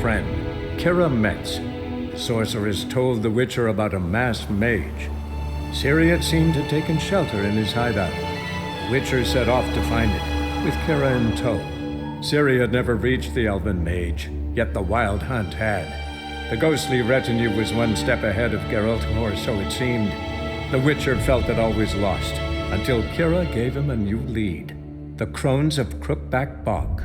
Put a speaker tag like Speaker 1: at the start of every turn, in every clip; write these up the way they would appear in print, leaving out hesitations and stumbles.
Speaker 1: friend, Kira Metz. The sorceress told the Witcher about a masked mage. Ciri had seemed to have taken shelter in his hideout. The Witcher set off to find it, with Kira in tow. Ciri had never reached the elven mage, yet the wild hunt had. The ghostly retinue was one step ahead of Geralt, or so it seemed. The Witcher felt that all was lost, until Kira gave him a new lead. The Crones of Crookback Bog.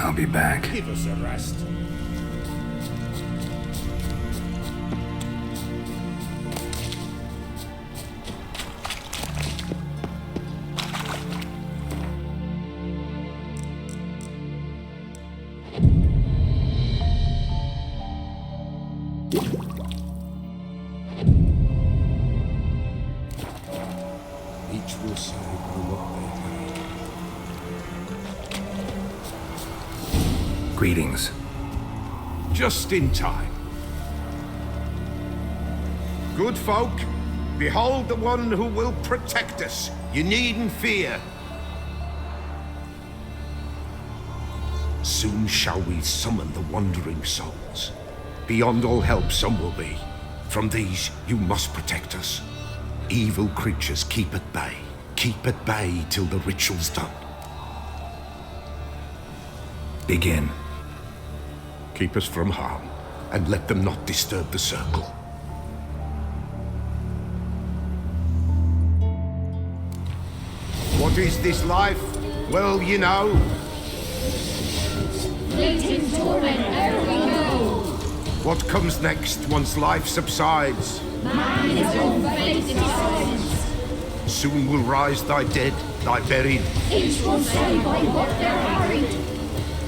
Speaker 2: I'll be back.
Speaker 3: Give us a rest. Each will say what they
Speaker 2: Greetings.
Speaker 3: just in time. Good folk, behold the one who will protect us. You needn't fear. Soon shall we summon the wandering souls. Beyond all help some will be. From these you must protect us. Evil creatures keep at bay. Keep at bay till the ritual's done.
Speaker 2: Begin.
Speaker 3: Keep us from harm, and let them not disturb the circle. What is this life? Well, you know.
Speaker 4: Fleeting torment, ere we go.
Speaker 3: What comes next once life subsides?
Speaker 4: Man his own fate decides.
Speaker 3: Soon will rise thy dead, thy buried.
Speaker 4: Each will say by what they're harried.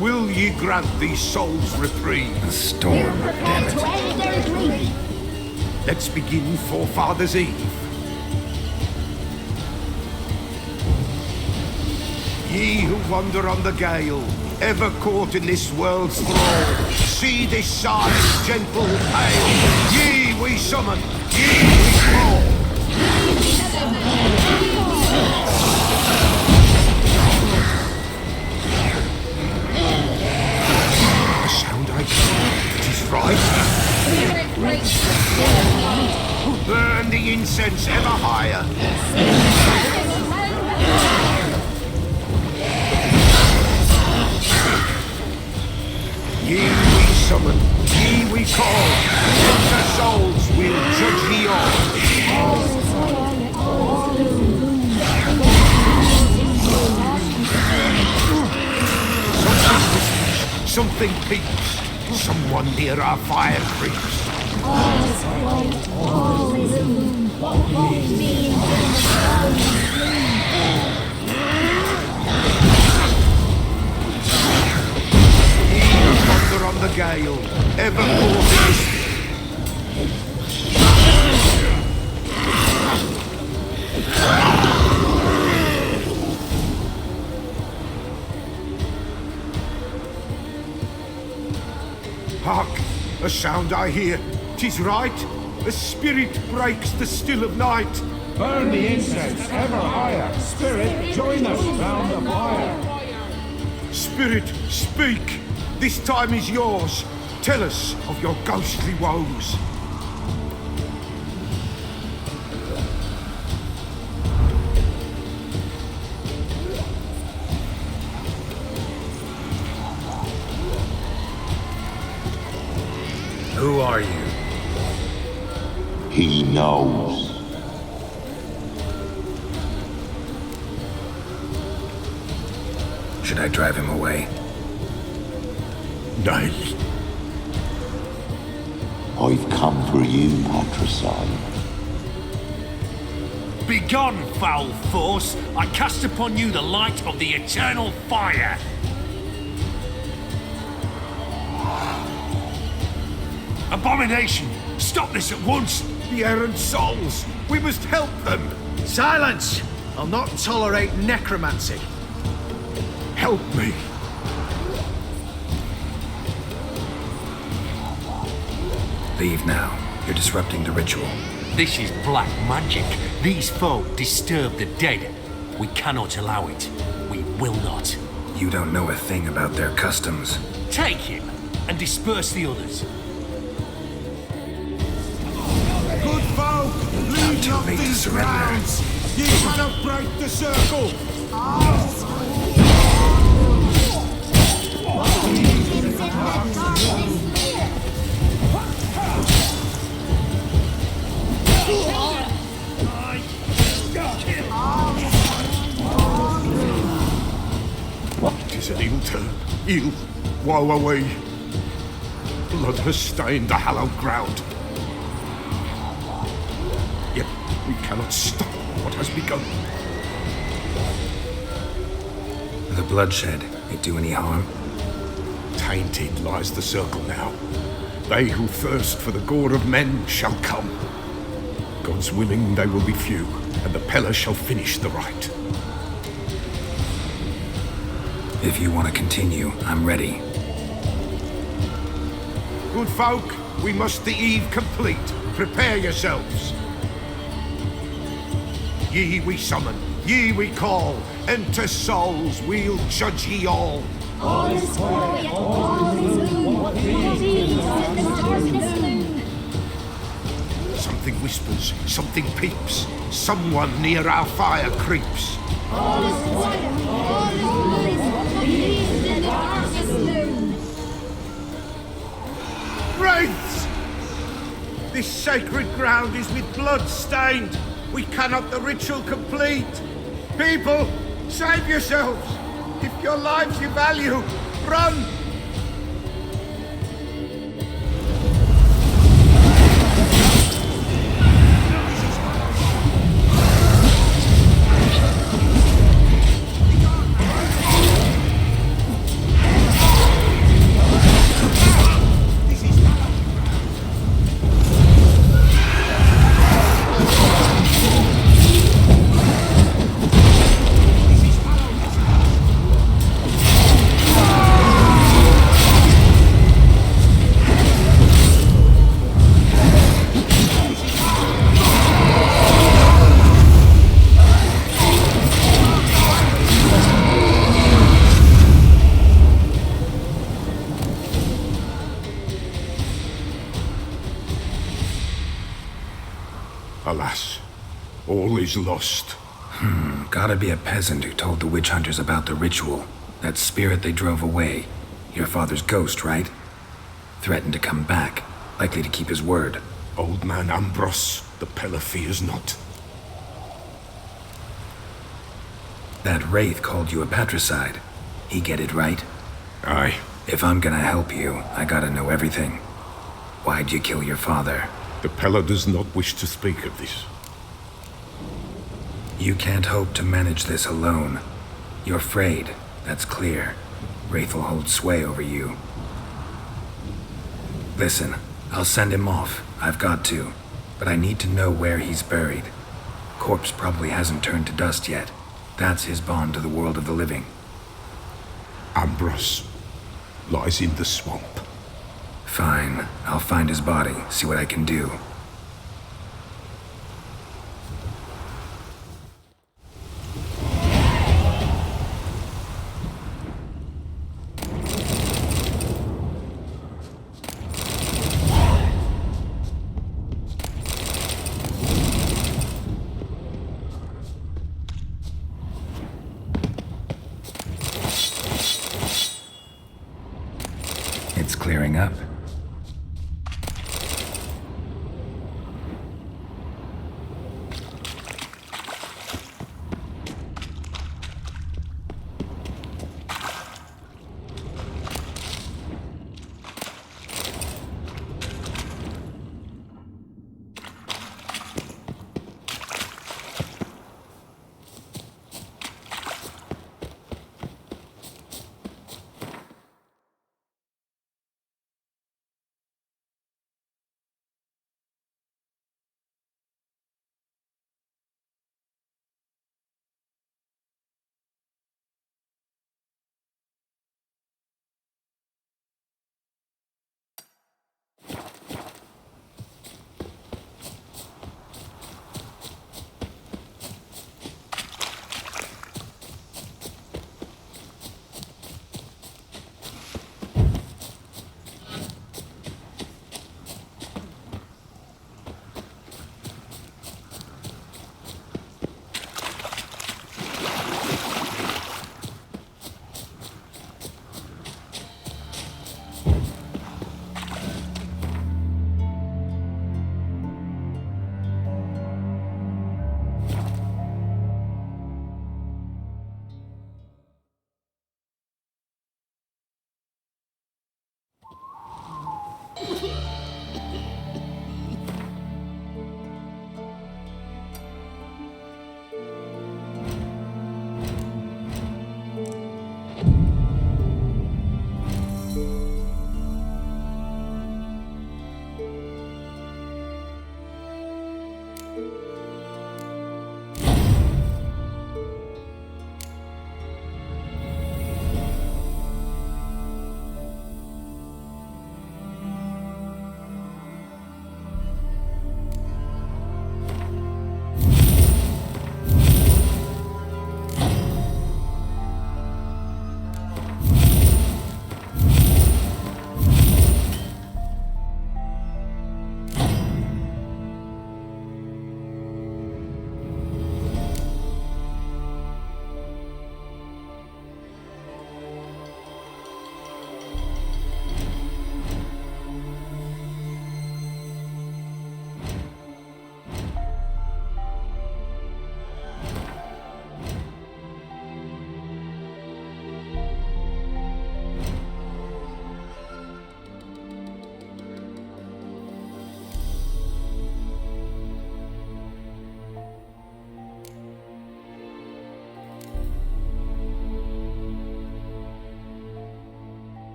Speaker 3: Will ye grant these souls reprieve?
Speaker 2: The storm, damn
Speaker 4: To
Speaker 2: it.
Speaker 4: end their grief.
Speaker 3: Let's begin Forefathers' Eve. Ye who wander on the gale, ever caught in this world's thrall, see this silent, gentle pale. Ye we summon, ye we call. The sound I hear, it is right.
Speaker 4: Spirit breaks the still
Speaker 3: Burn the incense ever higher. Ye we summon, ye we call. Enter souls, we'll judge ye all. Something peeps. Someone near our fire creeps. Ye who wander on the gale, ever caught in this. Hark! A sound I hear. 'Tis right. A spirit breaks the still of night.
Speaker 5: Burn the incense ever higher. Spirit, join us round the fire.
Speaker 3: Spirit, speak. This time is yours. Tell us of your ghostly woes.
Speaker 2: Who are you?
Speaker 6: He knows.
Speaker 2: Should I drive him away?
Speaker 3: Nay.
Speaker 6: I've come for you, patricide.
Speaker 7: Begone, foul force! I cast upon you the light of the eternal fire! Abomination! Stop this at once!
Speaker 3: The errant souls. We must help them.
Speaker 8: Silence! I'll not tolerate necromancy.
Speaker 3: Help me.
Speaker 2: Leave now. You're disrupting the ritual.
Speaker 7: This is black magic. These folk disturb the dead. We cannot allow it. We will not.
Speaker 2: You don't know a thing about their customs.
Speaker 7: Take him and disperse the others.
Speaker 3: Good folk, leave
Speaker 2: too
Speaker 3: not
Speaker 2: late to
Speaker 3: these
Speaker 2: surrender.
Speaker 3: grounds. Ye cannot break the circle. It is an ill turn. Ill. Woe away. Blood has stained the hallowed ground. Yet we cannot stop what has begun.
Speaker 2: The bloodshed, it do any harm?
Speaker 3: Tainted lies the circle now. They who thirst for the gore of men shall come. God's willing they will be few, and the Pella shall finish the rite.
Speaker 2: If you want to continue, I'm ready.
Speaker 3: Good folk, we must the eve complete. Prepare yourselves. Ye we summon, ye we call. Enter souls, we'll judge ye all.
Speaker 4: All is quiet, all is gloom. What means in the darkness loom?
Speaker 3: Something whispers, something peeps. Someone near our fire creeps.
Speaker 4: All is quiet, all is gloom. What means in the darkness loom?
Speaker 3: Wraiths! This sacred ground is with blood stained. We cannot the ritual complete. People, save yourselves. If your lives you value, run! Alas, all is lost.
Speaker 2: Gotta be a peasant who told the witch hunters about the ritual. That spirit they drove away. Your father's ghost, right? Threatened to come back. Likely to keep his word.
Speaker 3: Old man Ambros, the Pella fears not.
Speaker 2: That wraith called you a patricide. He get it right?
Speaker 3: Aye.
Speaker 2: If I'm gonna help you, I gotta know everything. Why'd you kill your father?
Speaker 3: The Pella does not wish to speak of this.
Speaker 2: You can't hope to manage this alone. You're afraid, that's clear. Wraith will hold sway over you. Listen, I'll send him off. I've got to. But I need to know where he's buried. Corpse probably hasn't turned to dust yet. That's his bond to the world of the living.
Speaker 3: Ambros lies in the swamp.
Speaker 2: Fine. I'll find his body, see what I can do. It's clearing up.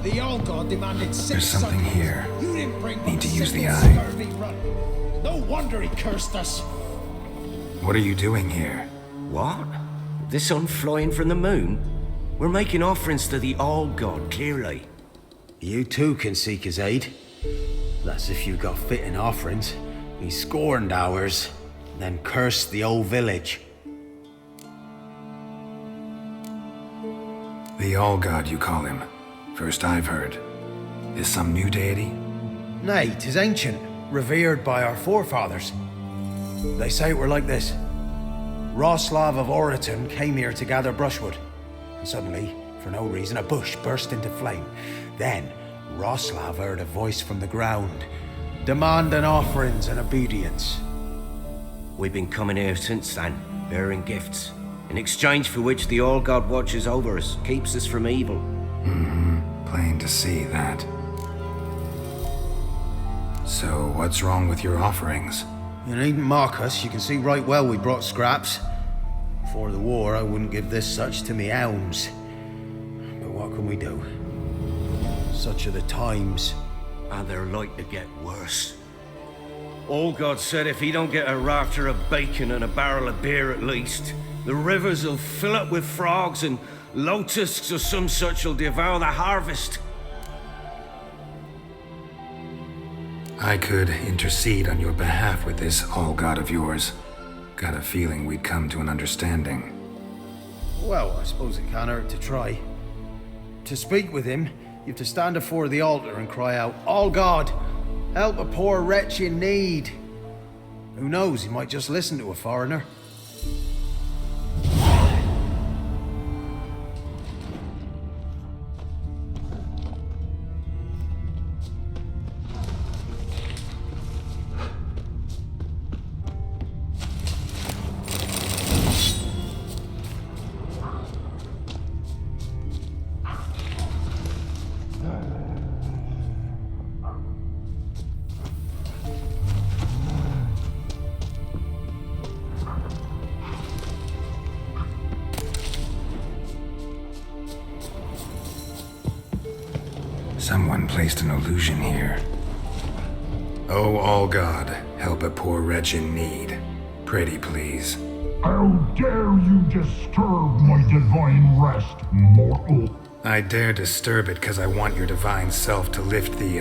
Speaker 8: The old god demanded 6
Speaker 2: There's something
Speaker 8: suckers.
Speaker 2: here.
Speaker 8: You didn't bring
Speaker 2: Need to
Speaker 8: one
Speaker 2: use the
Speaker 8: single
Speaker 2: eye.
Speaker 8: scurvy run. No wonder he cursed us.
Speaker 2: What are you doing here?
Speaker 9: What? The sun flying from the moon? We're making offerings to the old god, clearly.
Speaker 10: You too can seek his aid. That's if you got fitting offerings. He scorned ours, then cursed the old village.
Speaker 2: The All God, you call him. First I've heard. Is some new deity?
Speaker 10: Nay, 'tis ancient, revered by our forefathers. They say it were like this. Roslav of Oriton came here to gather brushwood. And suddenly, for no reason, a bush burst into flame. Then, Roslav heard a voice from the ground, demanding offerings and obedience.
Speaker 9: We've been coming here since then, bearing gifts, in exchange for which the All-God watches over us, keeps us from evil.
Speaker 2: Plain to see that. So, what's wrong with your offerings?
Speaker 10: You needn't mock us, you can see right well we brought scraps. Before the war, I wouldn't give this such to me elms. But what can we do? Such are the times.
Speaker 9: And they're like to get worse. All-God said if he don't get a rafter of bacon and a barrel of beer at least, the rivers will fill up with frogs and locusts or some such will devour the harvest.
Speaker 2: I could intercede on your behalf with this all-god of yours. Got a feeling we'd come to an understanding.
Speaker 10: Well, I suppose it can't hurt to try. To speak with him, you have to stand before the altar and cry out, "All God, help a poor wretch in need." Who knows, he might just listen to a foreigner.
Speaker 2: Someone placed an illusion here. Oh, all God, help a poor wretch in need. Pretty please.
Speaker 5: How dare you disturb my divine rest, mortal?
Speaker 2: I dare disturb it because I want your divine self to lift the,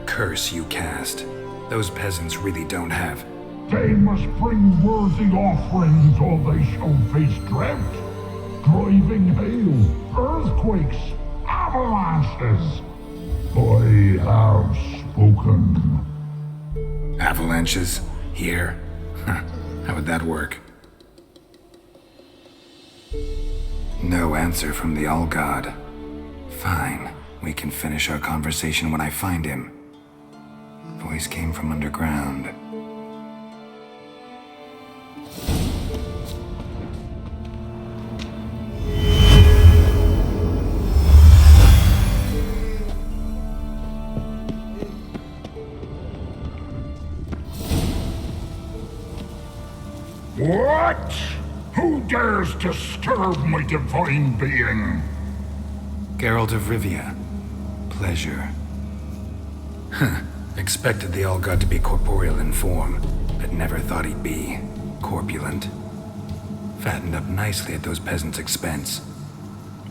Speaker 2: curse you cast. Those peasants really don't have.
Speaker 5: They must bring worthy offerings or they shall face drought, driving hail, earthquakes, avalanches. I have spoken.
Speaker 2: Avalanches? Here? How would that work? No answer from the All-God. Fine. We can finish our conversation when I find him. Voice came from underground.
Speaker 5: What? Who dares disturb my divine being?
Speaker 2: Geralt of Rivia. Pleasure. Expected the All-God to be corporeal in form, but never thought he'd be corpulent. Fattened up nicely at those peasants' expense.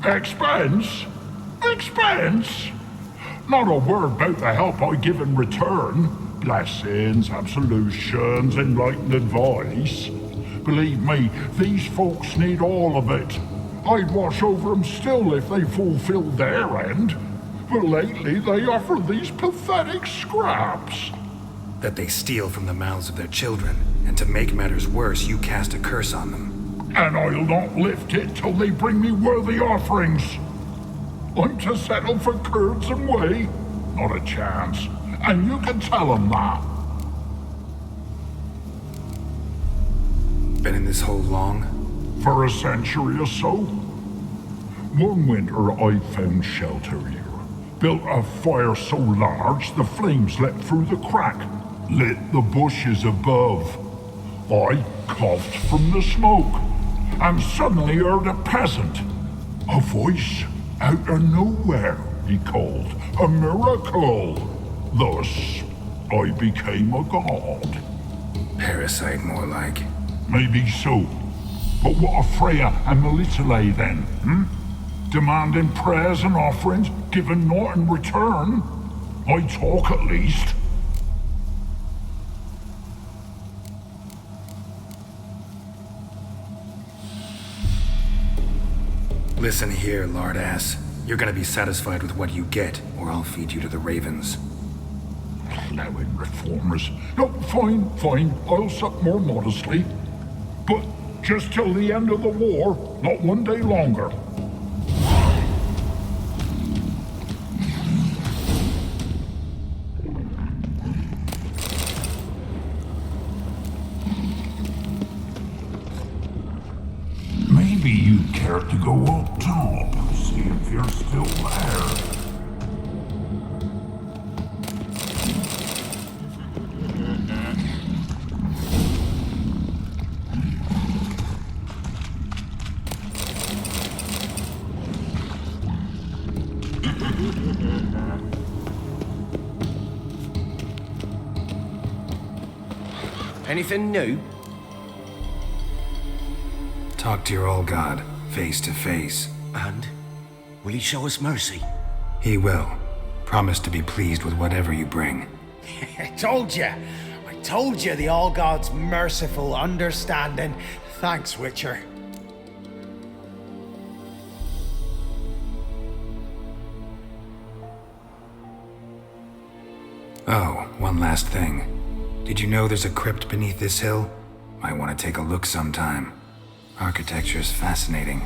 Speaker 5: Expense? Expense? Not a word about the help I give in return. Blessings, absolutions, enlightened advice. Believe me, these folks need all of it. I'd watch over them still if they fulfilled their end. But lately they offer these pathetic scraps.
Speaker 2: That they steal from the mouths of their children, and to make matters worse, you cast a curse on them.
Speaker 5: And I'll not lift it till they bring me worthy offerings. I'm to settle for curds and whey? Not a chance. And you can tell them that.
Speaker 2: Been in this hole long?
Speaker 5: For a century or so. One winter I found shelter here. Built a fire so large the flames leapt through the crack, lit the bushes above. I coughed from the smoke, and suddenly heard a peasant. A voice out of nowhere, he called. A miracle. Thus, I became a god.
Speaker 2: Parasite, more like.
Speaker 5: Maybe so. But what of Freya and Melitele then, Demanding prayers and offerings, giving naught in return? I talk at least.
Speaker 2: Listen here, lard ass. You're gonna be satisfied with what you get, or I'll feed you to the ravens.
Speaker 5: Plowing reformers. No, fine. I'll sup more modestly. But just till the end of the war, not one day longer. Maybe you'd care to go up top, see if you're still there.
Speaker 9: Anything new?
Speaker 2: Talk to your old god, face to face.
Speaker 9: And? Will he show us mercy?
Speaker 2: He will. Promise to be pleased with whatever you bring.
Speaker 10: I told you the All God's merciful, understanding. Thanks, Witcher.
Speaker 2: Oh, one last thing. Did you know there's a crypt beneath this hill? Might want to take a look sometime. Architecture's fascinating.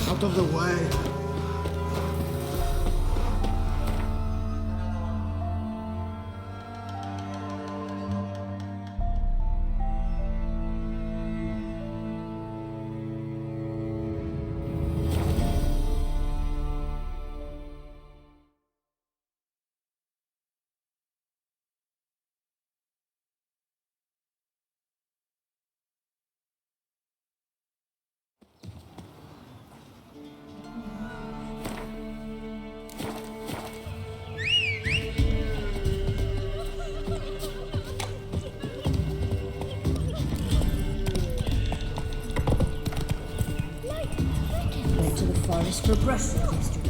Speaker 8: Out of the way.
Speaker 4: Went to the forest for breakfast yesterday.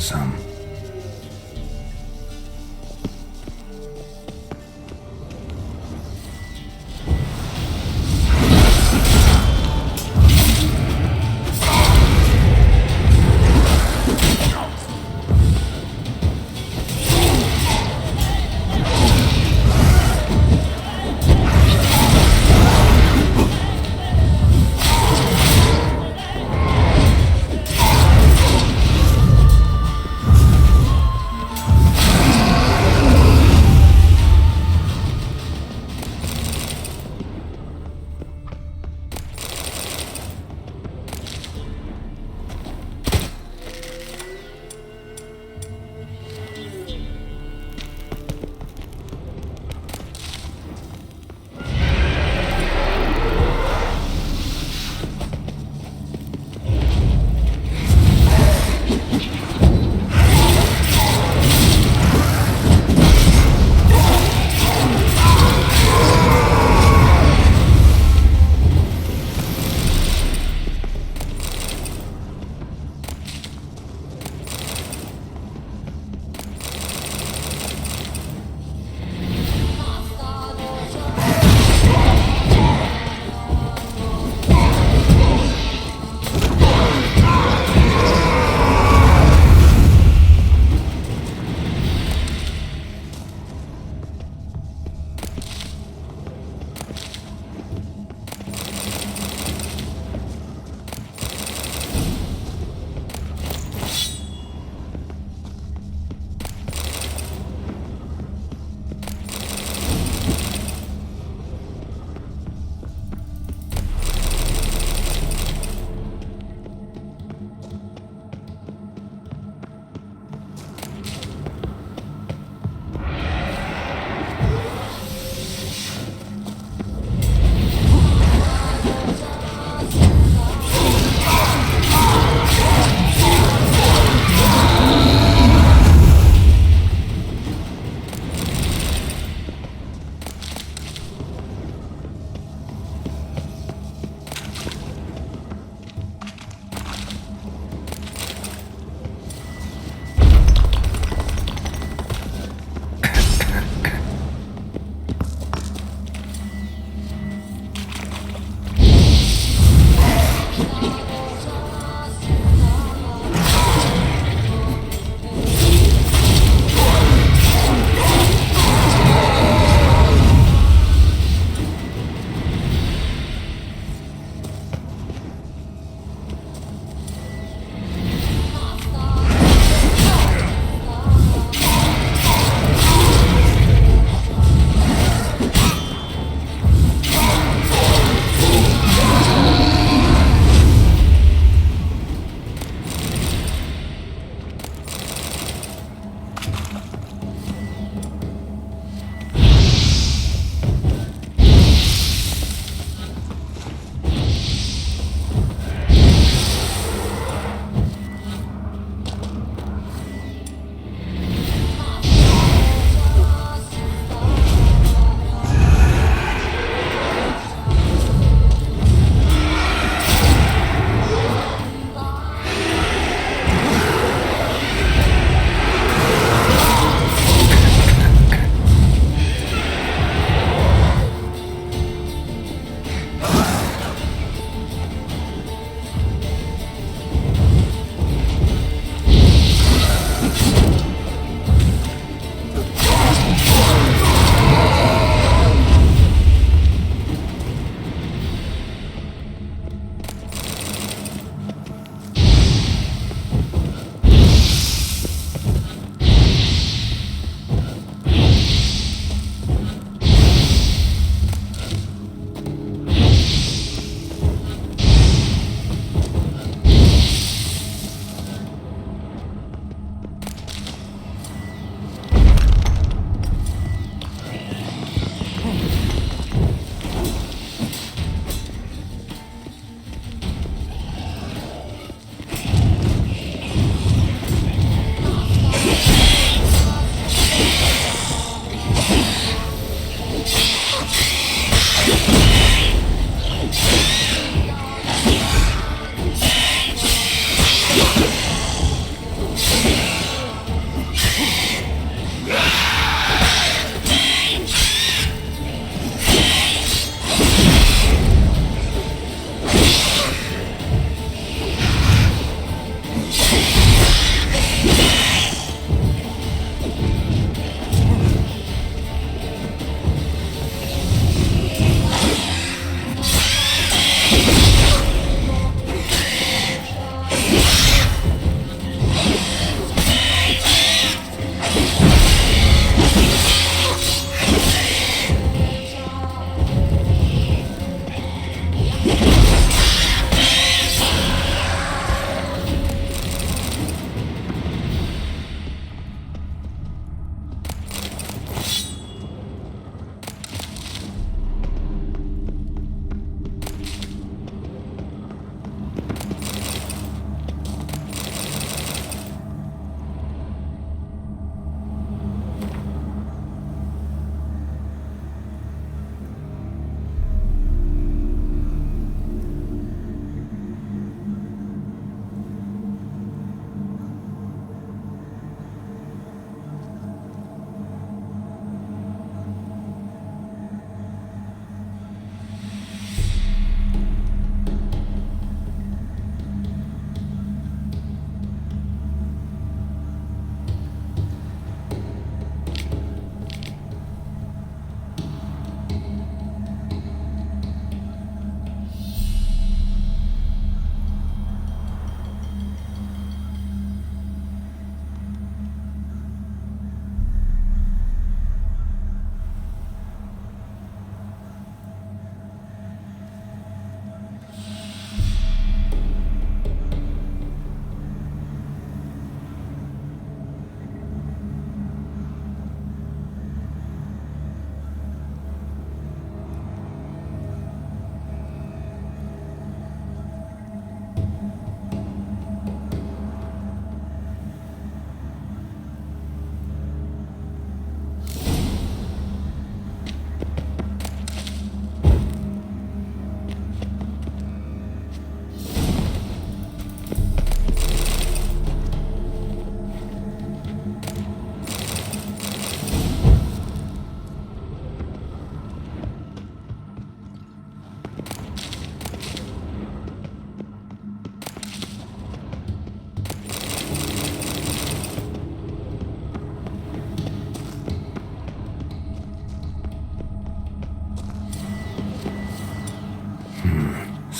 Speaker 2: then some.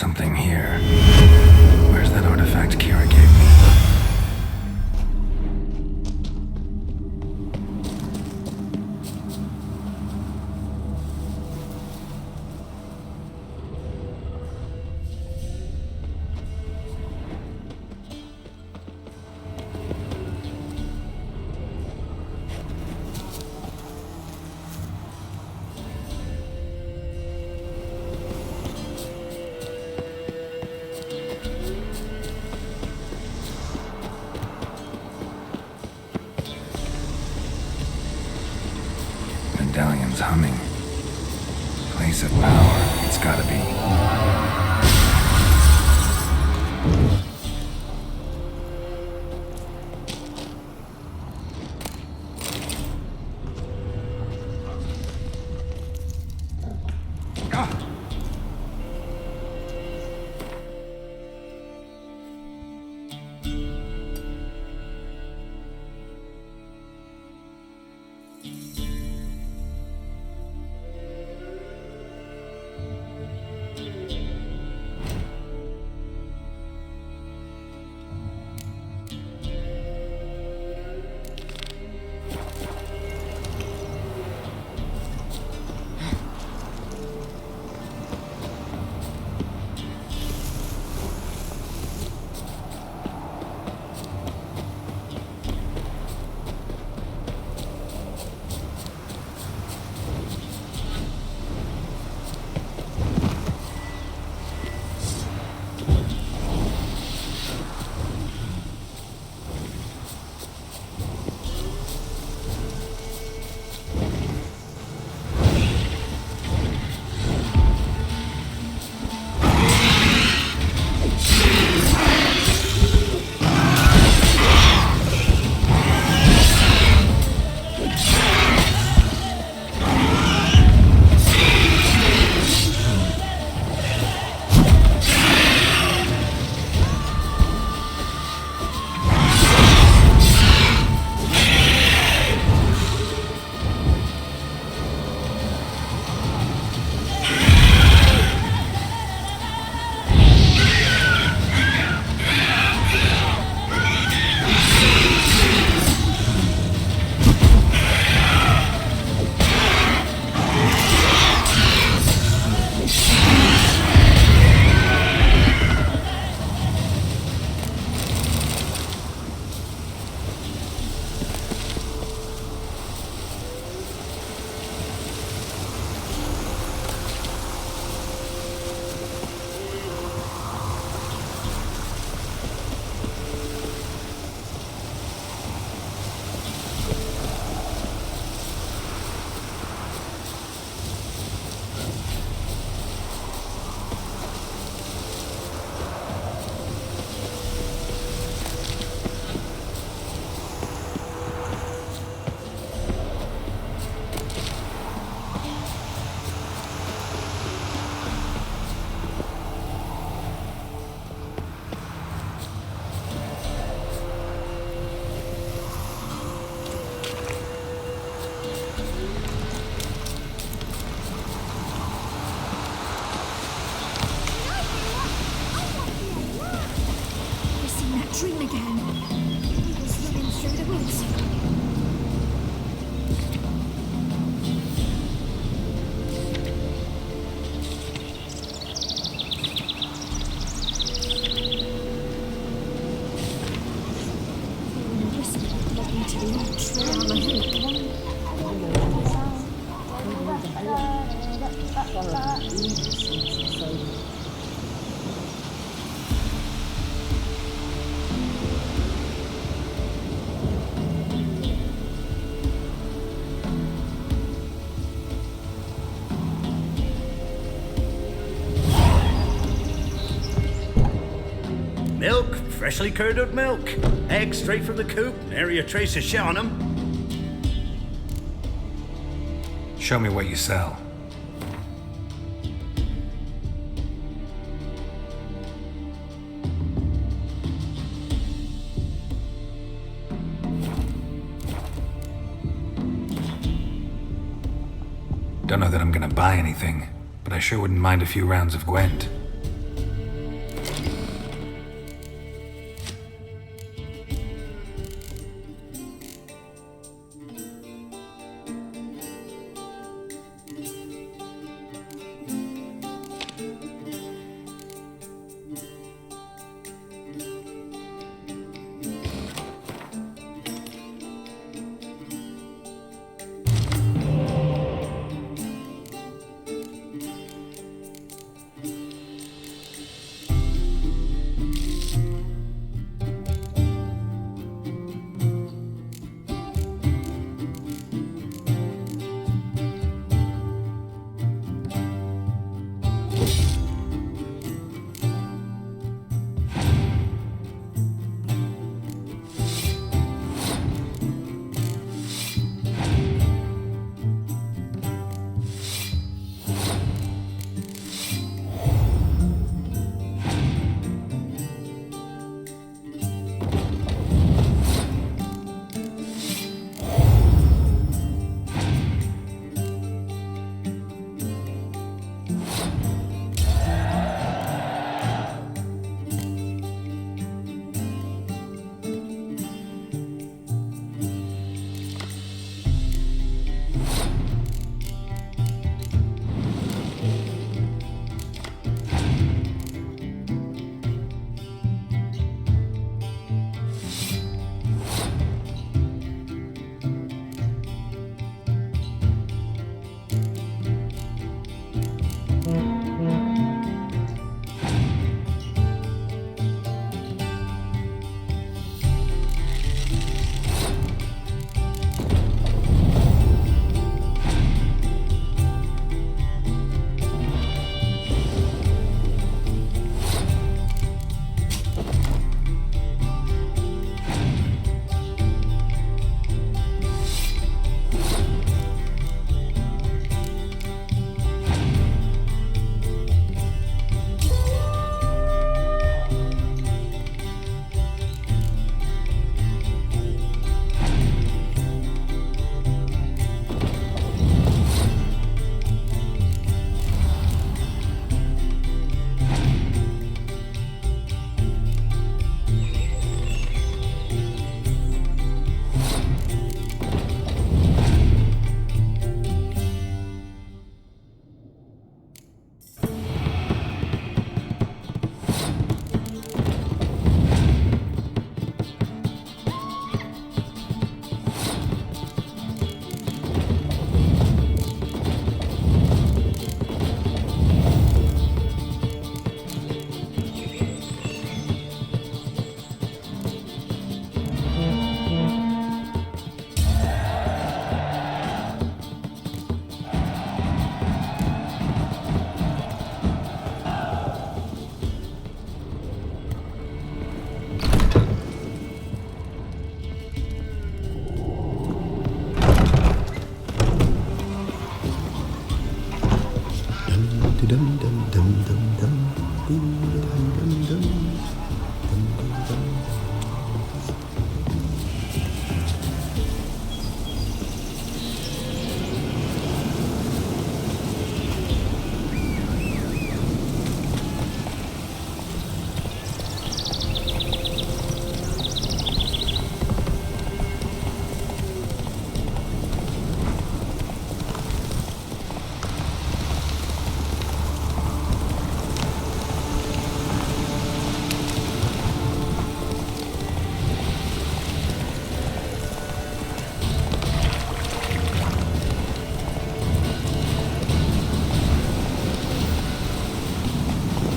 Speaker 2: Something here. Where's that artifact Kira gave me? Medallion's humming. Place of power, it's gotta be.
Speaker 8: Milk, freshly curdled milk. Eggs straight from the coop, nary a trace of shit on them.
Speaker 2: Show me what you sell. Don't know that I'm gonna buy anything, but I sure wouldn't mind a few rounds of Gwent.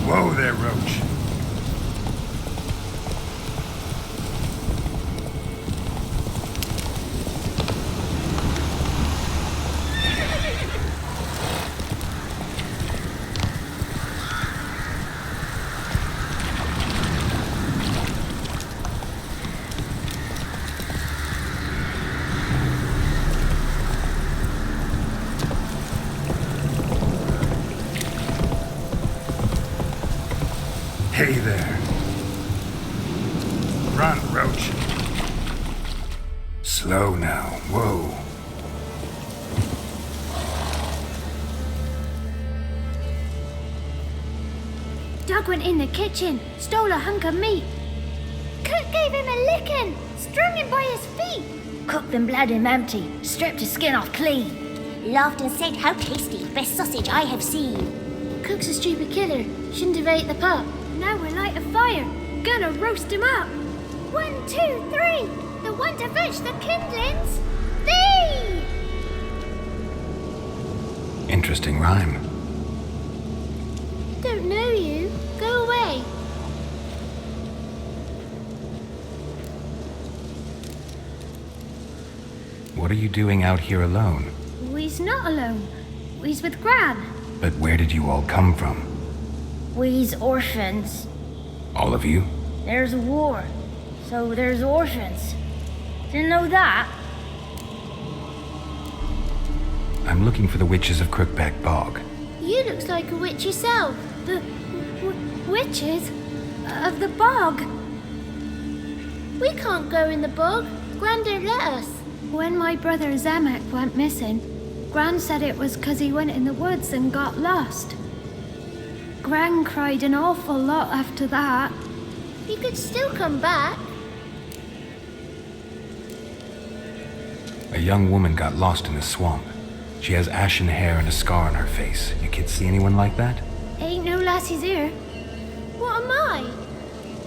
Speaker 2: Whoa there, Roach. Hey there. Run, Roach. Slow now. Whoa.
Speaker 4: Doug went in the kitchen, stole a hunk of meat. Cook gave him a licking, strung him by his feet.
Speaker 11: Cooked and bled him empty, stripped his skin off clean.
Speaker 12: Laughed and said, "How tasty, best sausage I have seen."
Speaker 4: Cook's a stupid killer, shouldn't have ate the pup. Now we'll light a fire, gonna roast him up. 1, 2, 3, the one to fetch the kindlings. Thee!
Speaker 2: Interesting rhyme.
Speaker 4: Don't know you. Go away.
Speaker 2: What are you doing out here alone?
Speaker 4: We's not alone. We's with Gran.
Speaker 2: But where did you all come from?
Speaker 11: We's orphans.
Speaker 2: All of you?
Speaker 11: There's a war, so there's orphans. Didn't know that?
Speaker 2: I'm looking for the witches of Crookback Bog.
Speaker 4: You looks like a witch yourself. The witches of the bog. We can't go in the bog. Gran don't let us. When my brother Zemek went missing, Gran said it was 'cause he went in the woods and got lost. Gran cried an awful lot after that. He could still come back.
Speaker 2: A young woman got lost in the swamp. She has ashen hair and a scar on her face. You kids see anyone like that?
Speaker 4: Ain't no lassies here. What am I?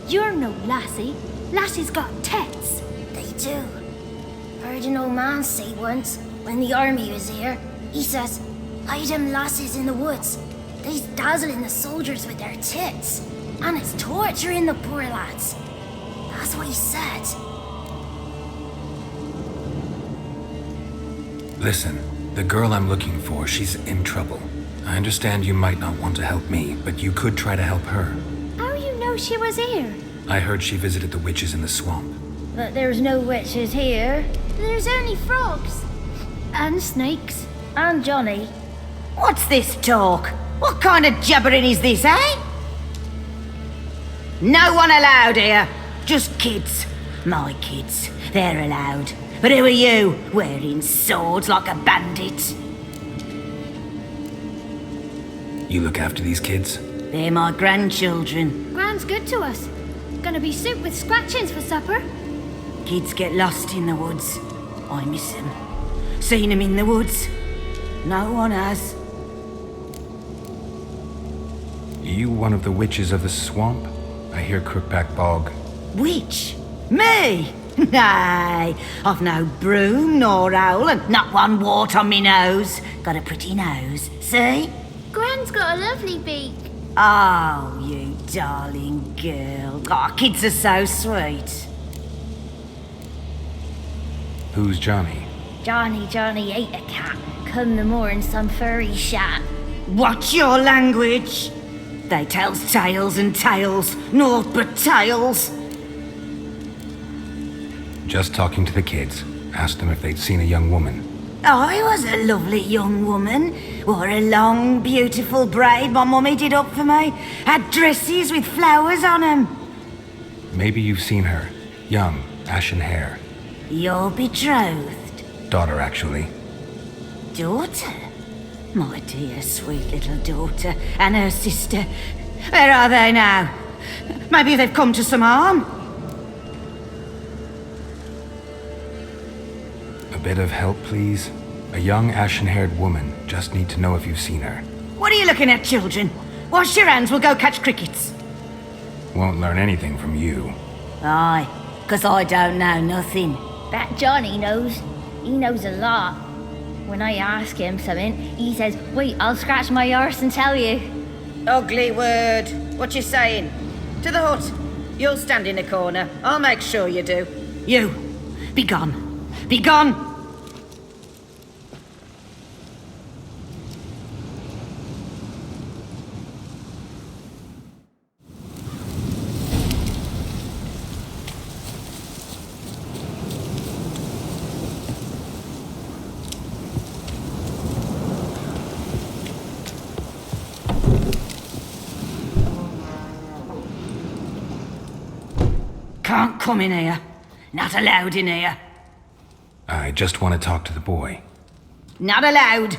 Speaker 4: You're no lassie. Lassies got tits.
Speaker 11: They do. Heard an old man say once, when the army was here, he says, "Hide them lasses in the woods. They's dazzling the soldiers with their tits, and it's torturing the poor lads." That's what he said.
Speaker 2: Listen, the girl I'm looking for, she's in trouble. I understand you might not want to help me, but you could try to help her.
Speaker 4: How you know she was here?
Speaker 2: I heard she visited the witches in the swamp.
Speaker 11: But there's no witches here.
Speaker 4: There's only frogs. And snakes.
Speaker 11: And Johnny.
Speaker 13: What's this talk? What kind of jabbering is this, eh? No one allowed here. Just kids. My kids. They're allowed. But who are you, wearing swords like a bandit?
Speaker 2: You look after these kids?
Speaker 13: They're my grandchildren.
Speaker 4: Gran's good to us. Gonna be soup with scratchings for supper.
Speaker 13: Kids get lost in the woods. I miss them. Seen them in the woods. No one has.
Speaker 2: You one of the witches of the swamp? I hear Crookback Bog.
Speaker 13: Witch? Me? Nay, I've no broom nor owl and not one wart on me nose. Got a pretty nose, see?
Speaker 4: Gran's got a lovely beak.
Speaker 13: Oh, you darling girl. Oh, kids are so sweet.
Speaker 2: Who's Johnny?
Speaker 11: Johnny ate a cat. Come the more in some furry shat.
Speaker 13: Watch your language. They tells tales and tales, naught but tales.
Speaker 2: Just talking to the kids. Asked them if they'd seen a young woman.
Speaker 13: I was a lovely young woman. Wore a long, beautiful braid my mummy did up for me. Had dresses with flowers on 'em.
Speaker 2: Maybe you've seen her. Young, ashen hair.
Speaker 13: Your betrothed?
Speaker 2: Daughter, actually.
Speaker 13: Daughter? My dear, sweet little daughter. And her sister. Where are they now? Maybe they've come to some harm.
Speaker 2: A bit of help, please? A young, ashen-haired woman. Just need to know if you've seen her.
Speaker 13: What are you looking at, children? Wash your hands, we'll go catch crickets.
Speaker 2: Won't learn anything from you.
Speaker 13: Aye, 'cause I don't know nothing.
Speaker 11: That Johnny knows. He knows a lot. When I ask him something, he says, wait, I'll scratch my arse and tell you.
Speaker 13: Ugly word. What you saying? To the hut. You'll stand in a corner. I'll make sure you do. You, be gone. Be gone! Can't come in here. Not allowed in here.
Speaker 2: I just want to talk to the boy.
Speaker 13: Not allowed.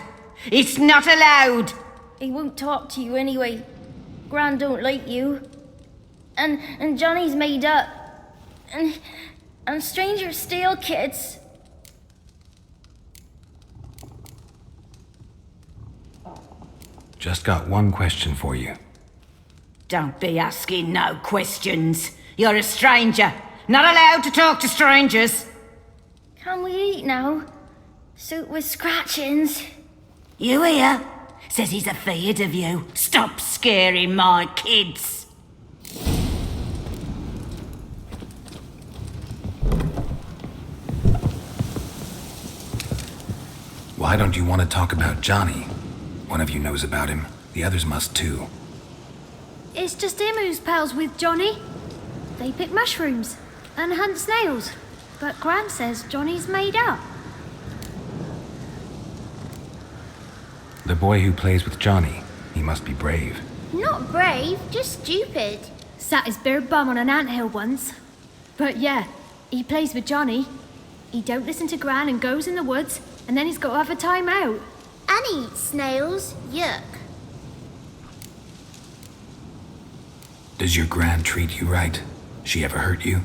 Speaker 13: It's not allowed.
Speaker 11: He won't talk to you anyway. Gran don't like you. And Johnny's made up. And strangers steal kids.
Speaker 2: Just got one question for you.
Speaker 13: Don't be asking no questions. You're a stranger. Not allowed to talk to strangers.
Speaker 11: Can we eat now? Soup with scratchings.
Speaker 13: You hear? Says he's afeard of you. Stop scaring my kids.
Speaker 2: Why don't you want to talk about Johnny? One of you knows about him. The others must too.
Speaker 4: It's just him who's pals with Johnny. They pick mushrooms and hunt snails. But Gran says Johnny's made up.
Speaker 2: The boy who plays with Johnny, he must be brave.
Speaker 4: Not brave, just stupid. Sat his bare bum on an anthill once. But yeah, he plays with Johnny. He don't listen to Gran and goes in the woods, and then he's got to have a time out.
Speaker 12: And he eats snails. Yuck.
Speaker 2: Does your Gran treat you right? She ever hurt you?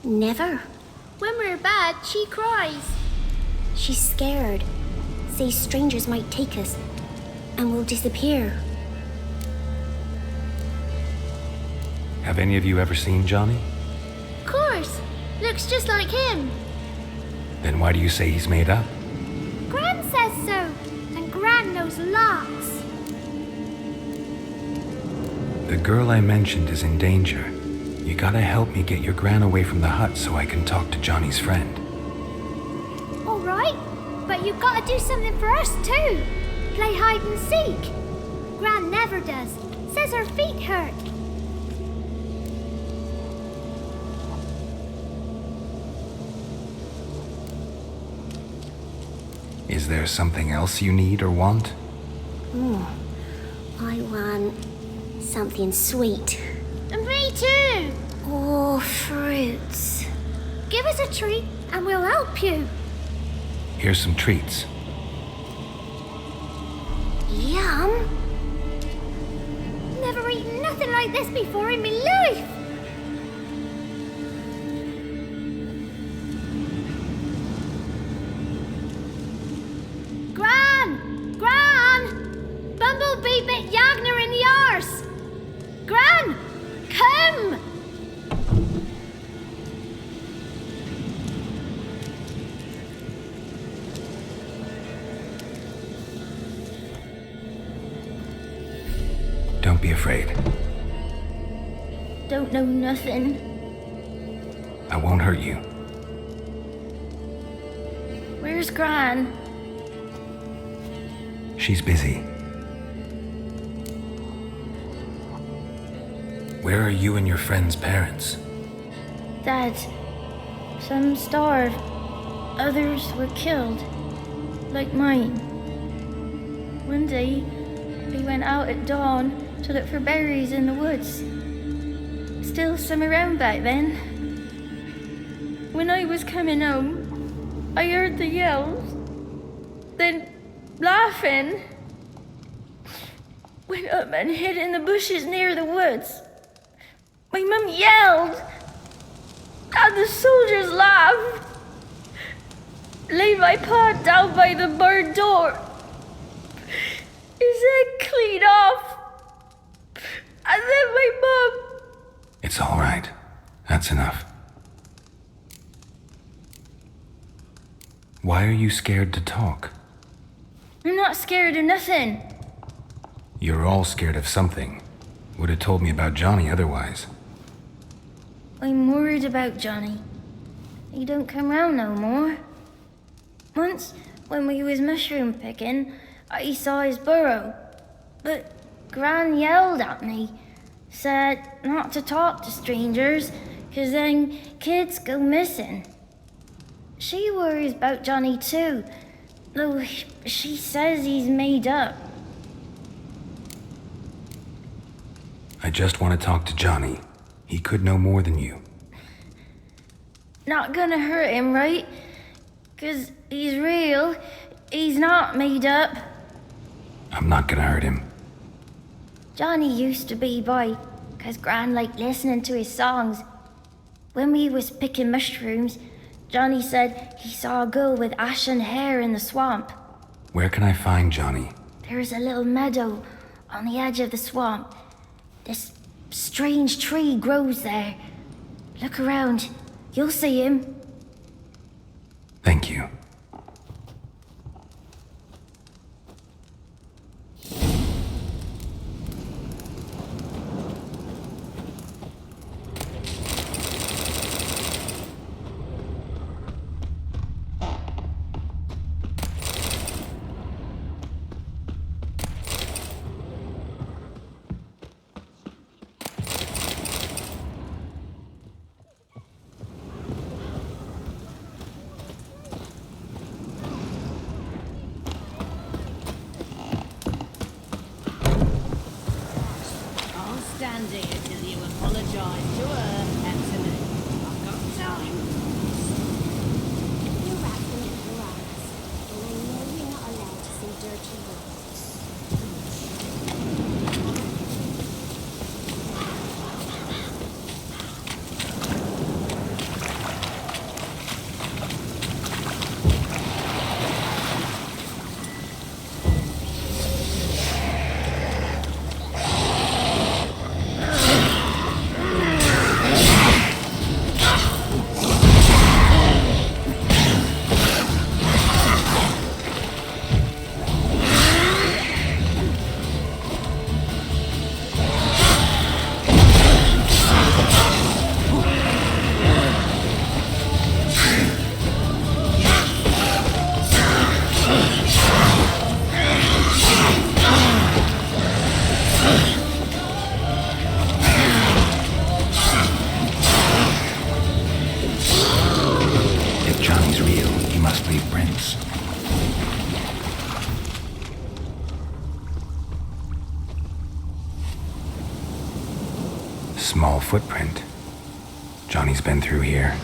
Speaker 12: Never.
Speaker 4: When we're bad, she cries.
Speaker 12: She's scared. Says strangers might take us, and we'll disappear.
Speaker 2: Have any of you ever seen Johnny?
Speaker 4: Of course. Looks just like him.
Speaker 2: Then why do you say he's made up?
Speaker 4: Gran says so. And Gran knows lots.
Speaker 2: The girl I mentioned is in danger. You gotta help me get your Gran away from the hut so I can talk to Johnny's friend.
Speaker 4: All right, but you've got to do something for us too. Play hide and seek. Gran never does. Says her feet hurt.
Speaker 2: Is there something else you need or want?
Speaker 12: I want something sweet.
Speaker 4: And me too.
Speaker 12: Oh, fruits.
Speaker 4: Give us a treat and we'll help you.
Speaker 2: Here's some treats.
Speaker 12: Yum.
Speaker 4: Never eaten nothing like this before in my life. Gran! Gran! Bumblebee bit Yagner in the arse. Gran! Come!
Speaker 2: Don't be afraid.
Speaker 11: Don't know nothing.
Speaker 2: I won't hurt you.
Speaker 11: Where's Gran?
Speaker 2: She's busy. Where are you and your friend's parents?
Speaker 11: Dad. Some starved. Others were killed.
Speaker 4: like mine. One day, we went out at dawn to look for berries in the woods. Still some around back then. When I was coming home, I heard the yells, then laughing. Went up and hid in the bushes near the woods. My mum yelled, and the soldiers laughed. Laid my paw down by the barn door. His head clean off. And then my mum...
Speaker 2: It's all right. That's enough. Why are you scared to talk?
Speaker 4: I'm not scared of nothing.
Speaker 2: You're all scared of something. Would have told me about Johnny otherwise.
Speaker 4: I'm worried about Johnny. He don't come round no more. Once, when we was mushroom picking, I saw his burrow. But Gran yelled at me, said not to talk to strangers, 'cause then kids go missing. She worries about Johnny too, though she says he's made up.
Speaker 2: I just want to talk to Johnny. He could know more than you.
Speaker 4: Not gonna hurt him, right? 'Cause he's real. He's not made up.
Speaker 2: I'm not gonna hurt him.
Speaker 4: Johnny used to be by, 'cause Gran liked listening to his songs. When we was picking mushrooms, Johnny said he saw a girl with ashen hair in the swamp.
Speaker 2: Where can I find Johnny?
Speaker 4: There's a little meadow on the edge of the swamp. This strange tree grows there. Look around. You'll see him.
Speaker 2: Thank you.
Speaker 13: Stand here till you apologise to her and to me. I've got time.
Speaker 12: You're wrapping at your eyes, and I know you're not allowed to say dirty words.
Speaker 2: Small footprint. Johnny's been through here.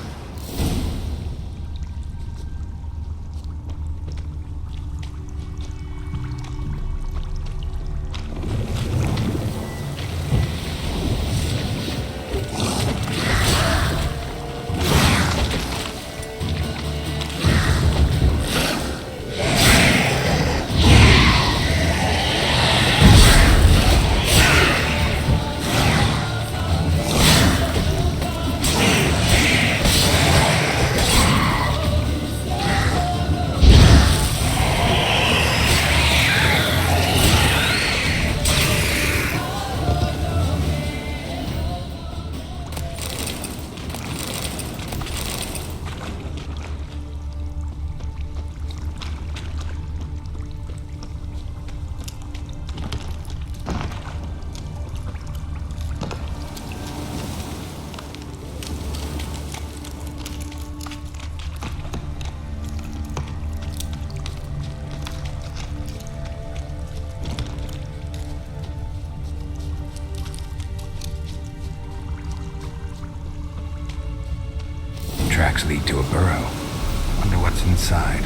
Speaker 2: tracks lead to a burrow. Wonder what's inside.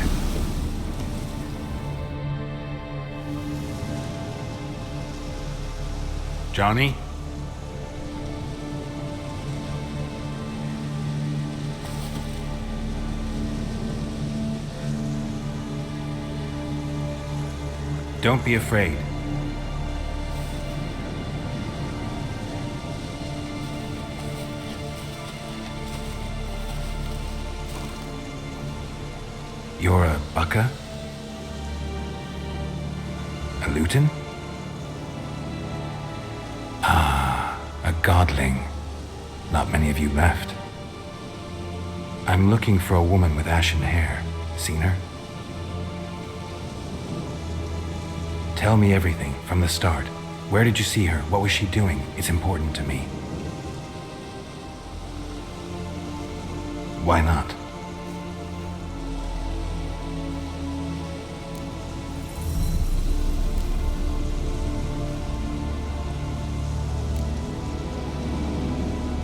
Speaker 2: Johnny? Don't be afraid. You're a Bucka? A Luton? Ah, a godling. Not many of you left. I'm looking for a woman with ashen hair. Seen her? Tell me everything, from the start. Where did you see her? What was she doing? It's important to me. Why not?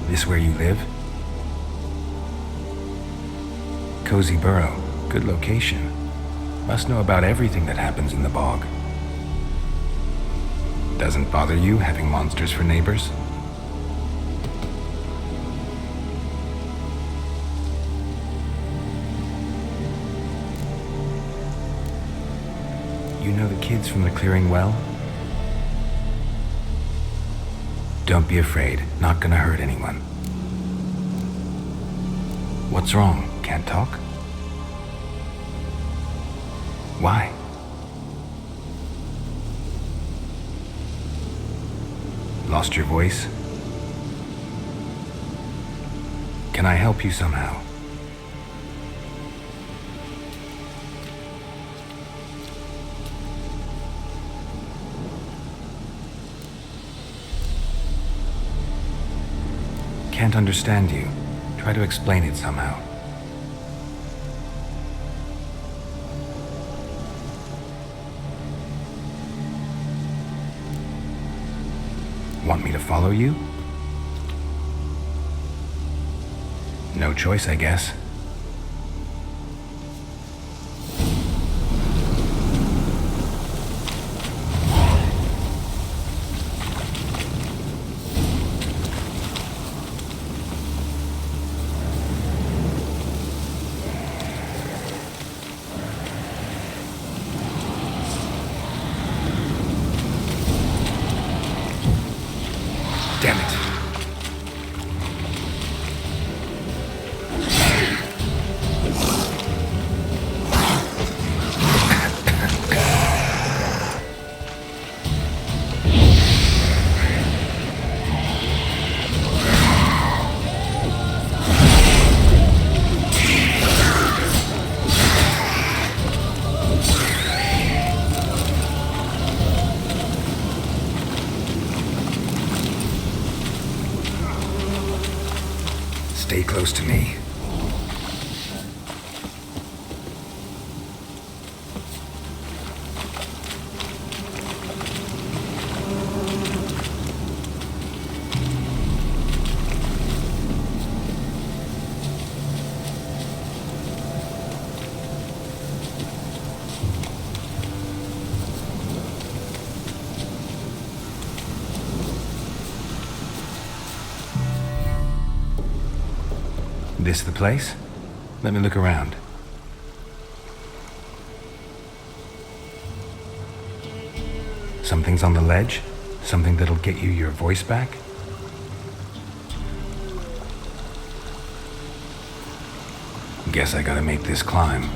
Speaker 2: This where you live? Cozy burrow. Good location. Must know about everything that happens in the bog. Doesn't bother you having monsters for neighbors? You know the kids from the clearing well? Don't be afraid. Not gonna hurt anyone. What's wrong? Can't talk? Why? Lost your voice? Can I help you somehow? Can't understand you. Try to explain it somehow. Want me to follow you? No choice, I guess. Damn it. Stay close to me. This the place? Let me look around. Something's on the ledge? Something that'll get you your voice back? Guess I gotta make this climb.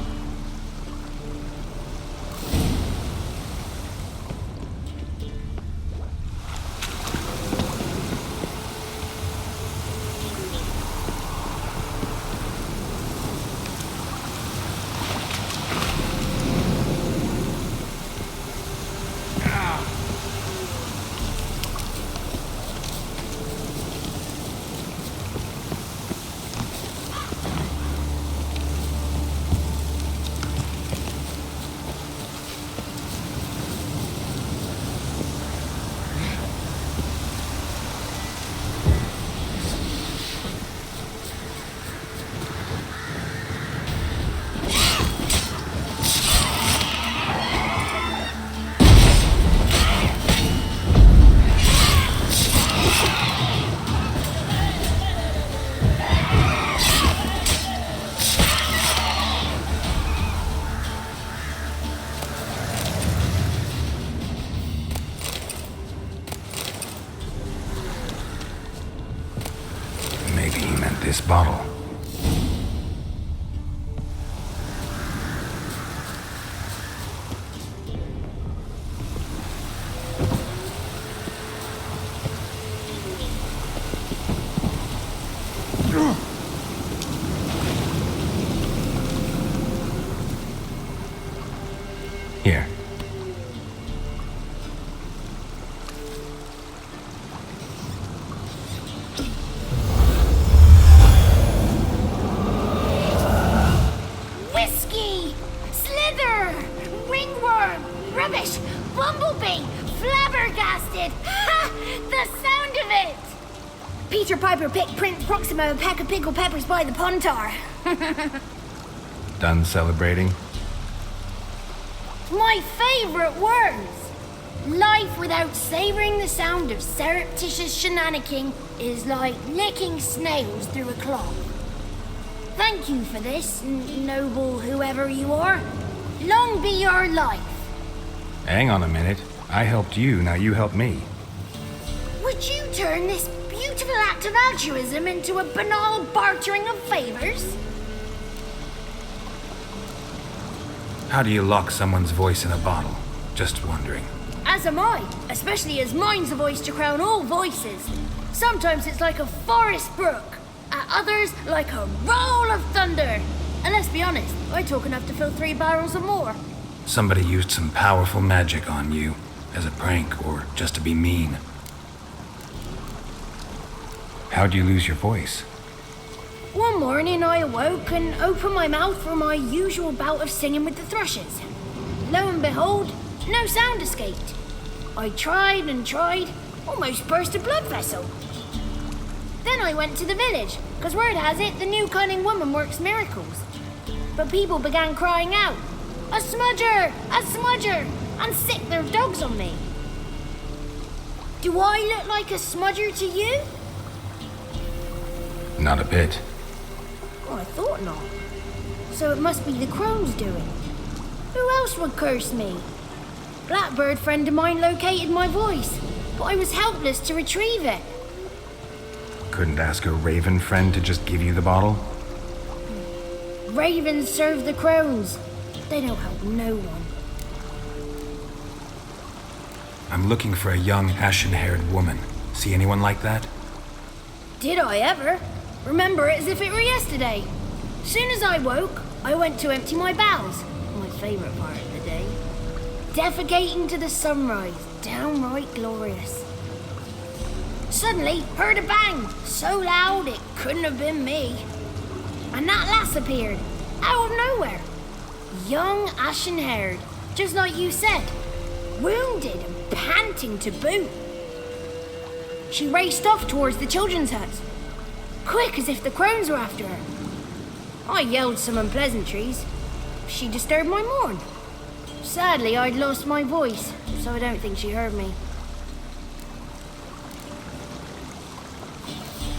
Speaker 2: this bottle. Here.
Speaker 11: Whiskey! Slither! Ringworm! Rubbish! Bumblebee! Flabbergasted! Ha! The sound of it!
Speaker 12: Peter Piper picked Prince Proximo a pack of pickled peppers by the pontar.
Speaker 2: Done celebrating?
Speaker 11: My favourite words! Life without savouring the sound of surreptitious shenanigans is like licking snails through a cloth. Thank you for this, noble whoever you are. Long be your life.
Speaker 2: Hang on a minute. I helped you, now you help me.
Speaker 11: Would you turn this beautiful act of altruism into a banal bartering of favours?
Speaker 2: How do you lock someone's voice in a bottle? Just wondering.
Speaker 11: As am I, especially as mine's a voice to crown all voices. Sometimes it's like a forest brook, at others like a roll of thunder. And let's be honest, I talk enough to fill 3 barrels or more.
Speaker 2: Somebody used some powerful magic on you, as a prank or just to be mean. How'd you lose your voice?
Speaker 11: One morning I awoke and opened my mouth for my usual bout of singing with the thrushes. Lo and behold, no sound escaped. I tried and tried, almost burst a blood vessel. Then I went to the village, because word has it the new cunning woman works miracles. But people began crying out, "A smudger! A smudger!" and sick their dogs on me. Do I look like a smudger to you?
Speaker 2: Not a bit.
Speaker 11: Oh, I thought not. So it must be the crone's doing. Who else would curse me? Blackbird friend of mine located my voice, but I was helpless to retrieve it.
Speaker 2: Couldn't ask a raven friend to just give you the bottle?
Speaker 11: Ravens serve the crones. They don't help no one.
Speaker 2: I'm looking for a young, ashen-haired woman. See anyone like that?
Speaker 11: Did I ever? Remember it as if it were yesterday. Soon as I woke, I went to empty my bowels. My favourite part of the day. Defecating to the sunrise. Downright glorious. Suddenly, heard a bang. So loud it couldn't have been me. And that lass appeared. Out of nowhere. Young, ashen-haired. Just like you said. Wounded and panting to boot. She raced off towards the children's hut. Quick as if the crones were after her. I yelled some unpleasantries. She disturbed my morn. Sadly, I'd lost my voice, so I don't think she heard me.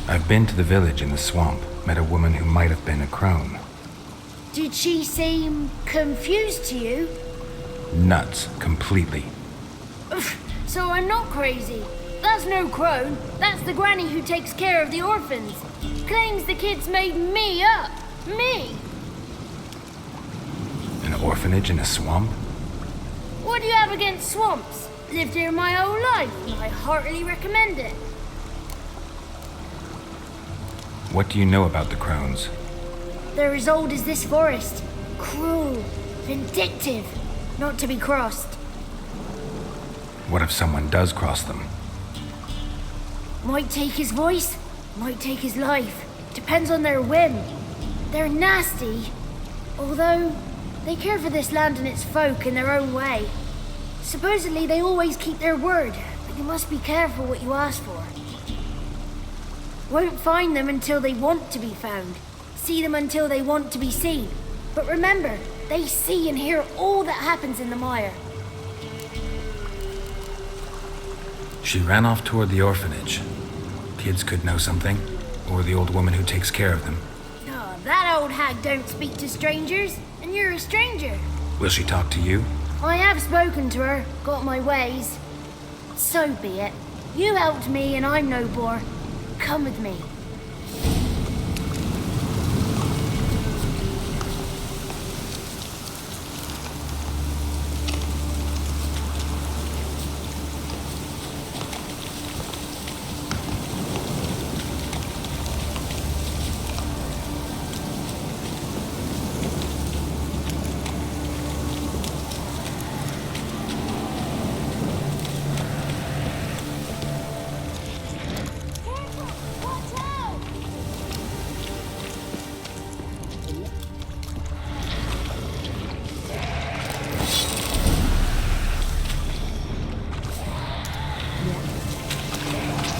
Speaker 2: I've been to the village in the swamp, met a woman who might have been a crone.
Speaker 11: Did she seem confused to you?
Speaker 2: Nuts, completely.
Speaker 11: So I'm not crazy. That's no crone. That's the granny who takes care of the orphans. Claims the kids made me up. Me!
Speaker 2: An orphanage in a swamp?
Speaker 11: What do you have against swamps? Lived here my whole life, and I heartily recommend it.
Speaker 2: What do you know about the crones?
Speaker 11: They're as old as this forest. Cruel, vindictive, not to be crossed.
Speaker 2: What if someone does cross them?
Speaker 11: Might take his voice, might take his life. Depends on their whim. They're nasty, although they care for this land and its folk in their own way. Supposedly they always keep their word, but you must be careful what you ask for. Won't find them until they want to be found. See them until they want to be seen. But remember, they see and hear all that happens in the mire.
Speaker 2: She ran off toward the orphanage. Kids could know something, or the old woman who takes care of them.
Speaker 11: Oh, that old hag don't speak to strangers, and you're a stranger.
Speaker 2: Will she talk to you?
Speaker 11: I have spoken to her, got my ways. So be it. You helped me and I'm no bore. Come with me.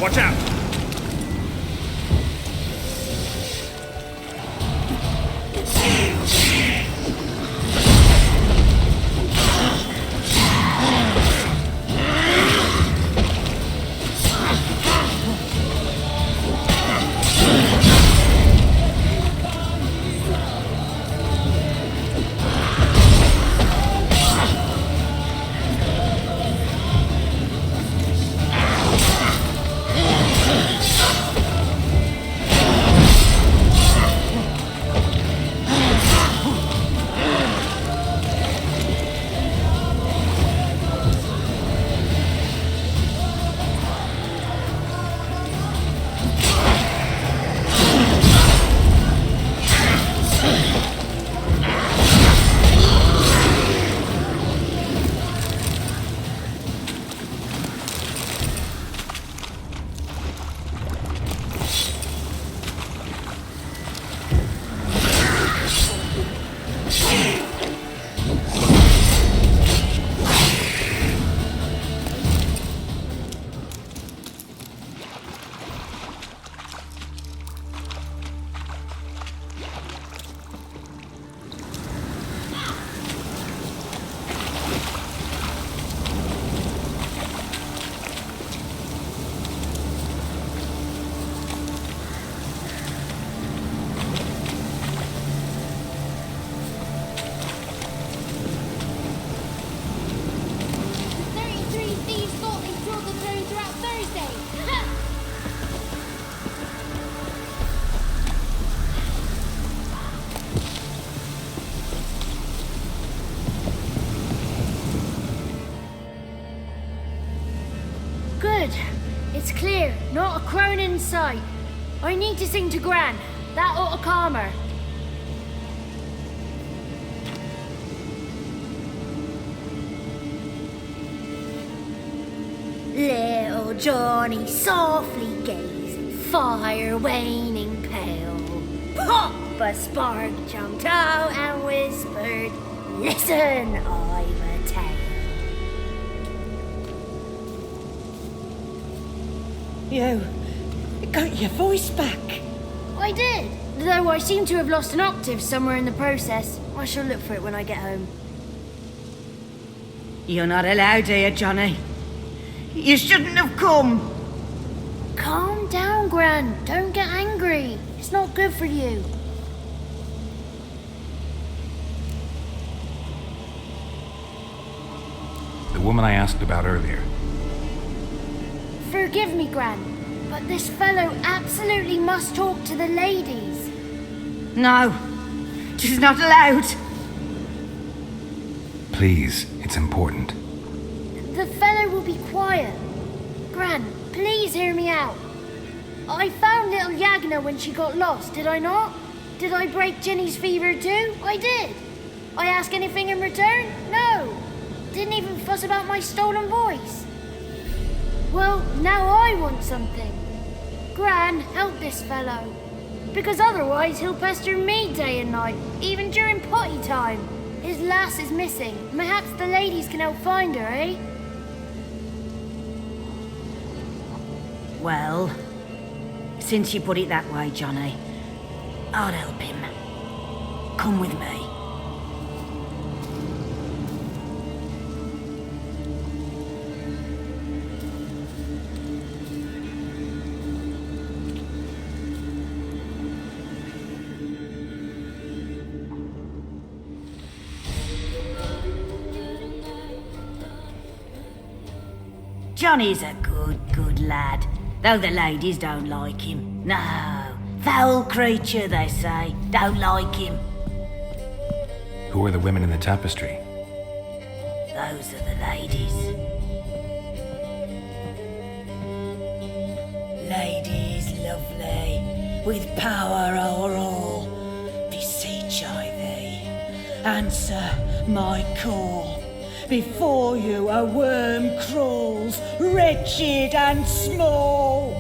Speaker 8: Watch out!
Speaker 4: It's clear, not a crone in sight. I need to sing to Gran. That ought to calm her.
Speaker 11: Little Johnny softly gazed, fire waning pale. Pop! A spark jumped out and whispered, "Listen, I've a tale."
Speaker 13: You got your voice back.
Speaker 4: I did, though I seem to have lost an octave somewhere in the process. I shall look for it when I get home.
Speaker 13: You're not allowed here, Johnny. You shouldn't have come.
Speaker 4: Calm down, Gran. Don't get angry. It's not good for you.
Speaker 2: The woman I asked about earlier.
Speaker 4: Forgive me, Gran, but this fellow absolutely must talk to the ladies.
Speaker 13: No, she's not allowed.
Speaker 2: Please, it's important.
Speaker 4: The fellow will be quiet. Gran, please hear me out. I found little Yagna when she got lost, did I not? Did I break Ginny's fever too? I did. I ask anything in return? No. Didn't even fuss about my stolen voice. Well, now I want something. Gran, help this fellow. Because otherwise he'll pester me day and night, even during potty time. His lass is missing. Perhaps the ladies can help find her, eh?
Speaker 13: Well, since you put it that way, Johnny, I'll help him. Come with me. Johnny's a good lad, though the ladies don't like him. No, foul creature, they say. Don't like him.
Speaker 2: Who are the women in the tapestry?
Speaker 13: Those are the ladies. Ladies lovely, with power o'er all, beseech I thee, answer my call. Before you a worm crawls, wretched and small.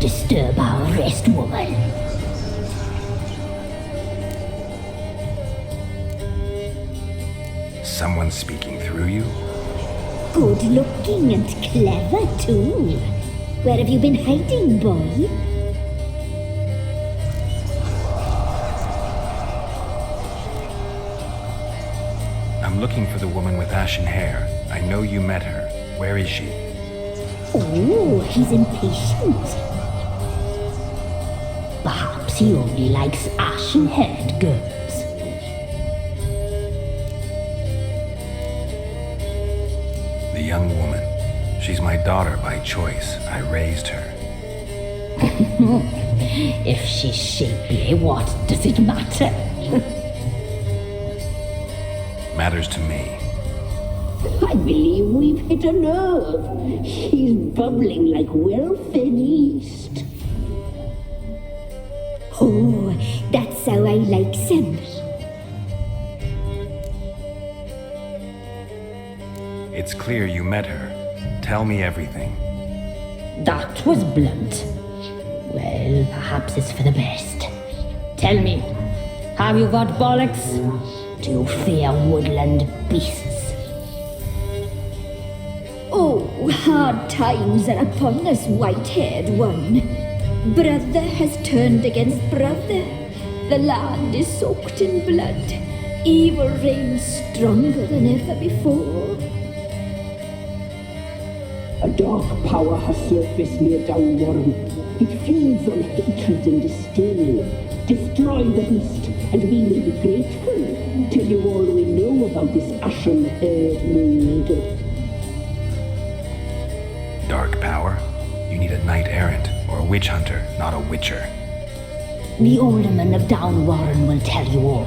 Speaker 14: disturb our rest, woman.
Speaker 2: Someone speaking through you?
Speaker 14: Good looking and clever, too. Where have you been hiding, boy?
Speaker 2: I'm looking for the woman with ashen hair. I know you met her. Where is she?
Speaker 14: Oh, he's impatient. Perhaps he only likes ashen-haired girls.
Speaker 2: The young woman. She's my daughter by choice. I raised her.
Speaker 14: If she's shapely, what does it matter?
Speaker 2: Matters to me.
Speaker 14: I believe we've hit a nerve. He's bubbling like well-fed yeast. Oh, that's how I like him.
Speaker 2: It's clear you met her. Tell me everything.
Speaker 14: That was blunt. Well, perhaps it's for the best. Tell me, have you got bollocks? Do you fear woodland beasts? Oh, hard times are upon us, white-haired one. Brother has turned against brother. The land is soaked in blood. Evil reigns stronger than ever before.
Speaker 15: A dark power has surfaced near Downwarren. It feeds on hatred and disdain. Destroy the beast, and we will be grateful. Tell you all we know about this ashen-haired maid.
Speaker 2: Dark power? You need a knight-errant, or a witch hunter, not a witcher.
Speaker 14: The alderman of Downwarren will tell you all.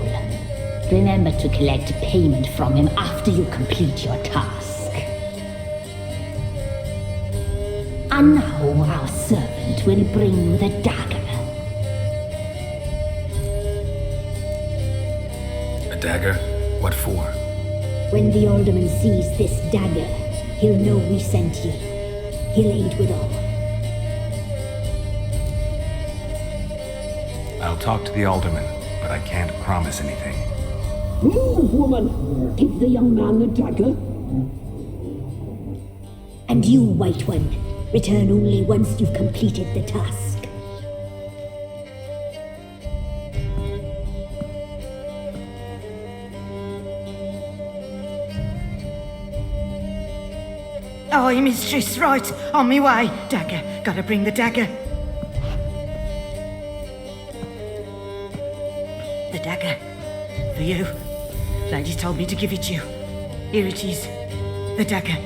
Speaker 14: Remember to collect payment from him after you complete your task. And now our servant will bring you the dagger.
Speaker 2: A dagger? What for?
Speaker 14: When the alderman sees this dagger, he'll know we sent you. He'll aid with all.
Speaker 2: I'll talk to the alderman, but I can't promise anything.
Speaker 15: Move, woman! Give the young man the dagger.
Speaker 14: And you, White One, return only once you've completed the task.
Speaker 13: Aye, mistress, right. On me way. Dagger. Gotta bring the dagger. The dagger. For you. Lady told me to give it you. Here it is. The dagger.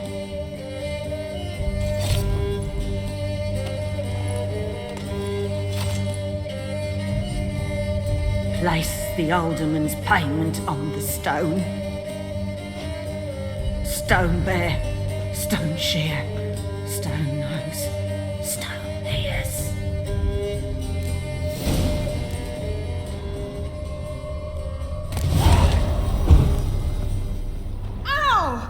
Speaker 13: Place the alderman's payment on the stone. Stone bear, stone shear, stone nose, stone ears. Ow!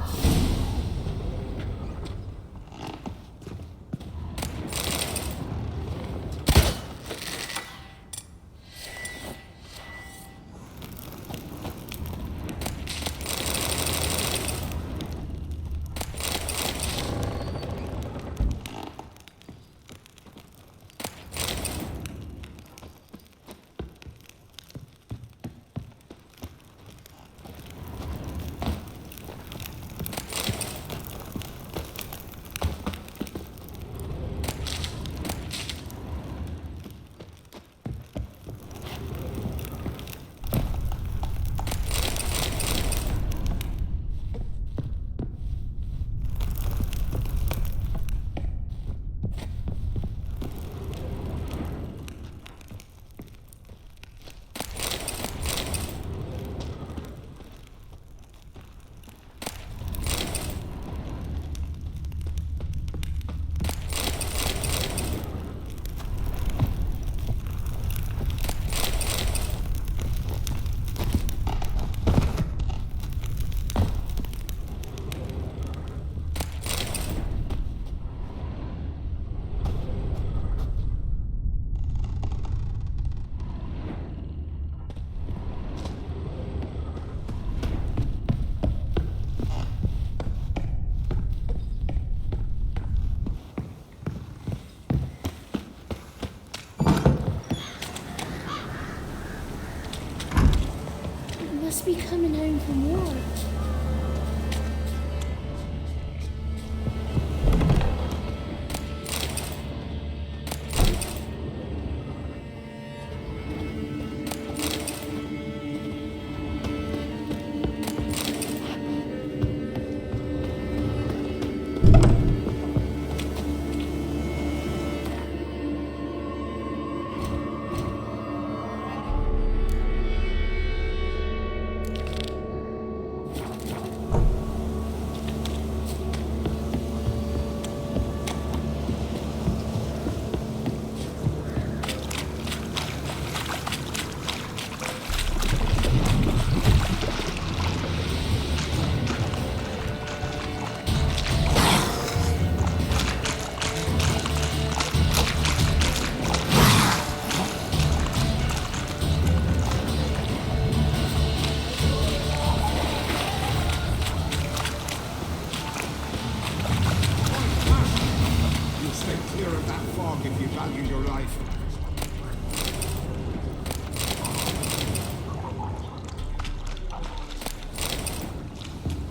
Speaker 4: must be coming home from war.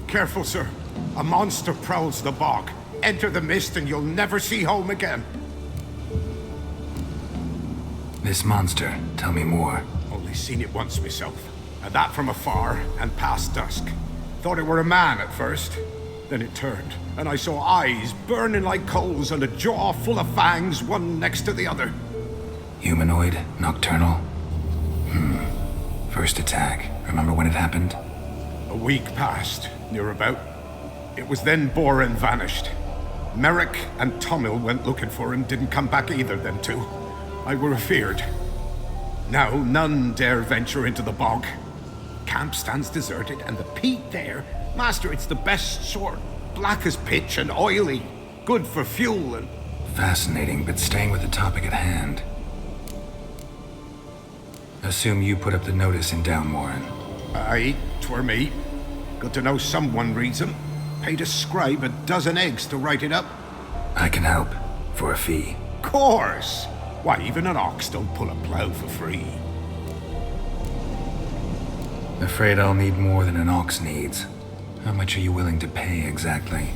Speaker 3: Careful, sir. A monster prowls the bog. Enter the mist and you'll never see home again.
Speaker 2: This monster, tell me more.
Speaker 3: Only seen it once myself. And that from afar and past dusk. Thought it were a man at first. Then it turned, and I saw eyes burning like coals and a jaw full of fangs, one next to the other.
Speaker 2: Humanoid? Nocturnal? First attack. Remember when it happened?
Speaker 3: A week passed, near about. It was then Boren vanished. Merrick and Tomil went looking for him, didn't come back either, them two. I were afeard. Now none dare venture into the bog. Camp stands deserted, and the peat there, master, it's the best sort. Black as pitch and oily. Good for fuel and...
Speaker 2: Fascinating, but staying with the topic at hand. Assume you put up the notice in Downwarren.
Speaker 3: Aye, 'twere me. Good to know someone reads 'em. Paid a scribe a dozen eggs to write it up.
Speaker 2: I can help, for a fee.
Speaker 3: Course! Why, even an ox don't pull a plough for free.
Speaker 2: Afraid I'll need more than an ox needs. How much are you willing to pay exactly?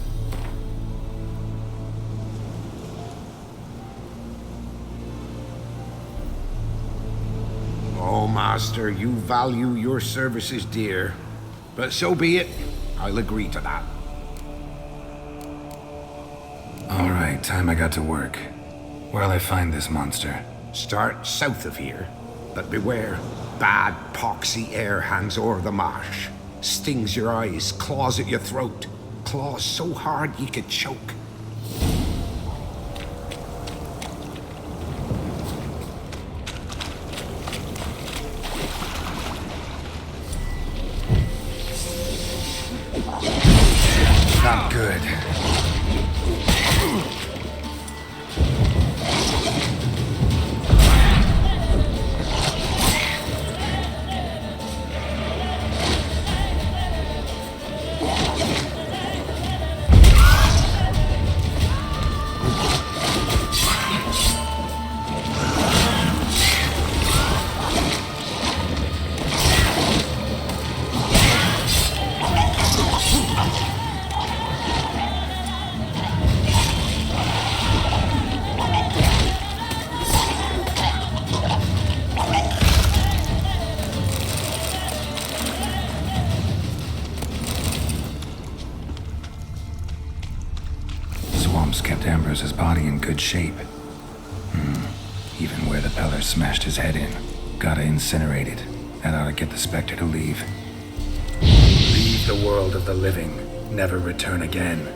Speaker 3: Oh, master, you value your services dear. But so be it. I'll agree to that.
Speaker 2: All right, time I got to work. Where'll I find this monster?
Speaker 3: Start south of here. But beware. Bad, poxy air hangs o'er the marsh. Stings your eyes, claws at your throat. Claws so hard you could choke.
Speaker 2: Not good. Kept Ambrose's body in good shape. Even where the Peller smashed his head in. Gotta incinerate it. That ought to get the Spectre to leave. Leave the world of the living. Never return again.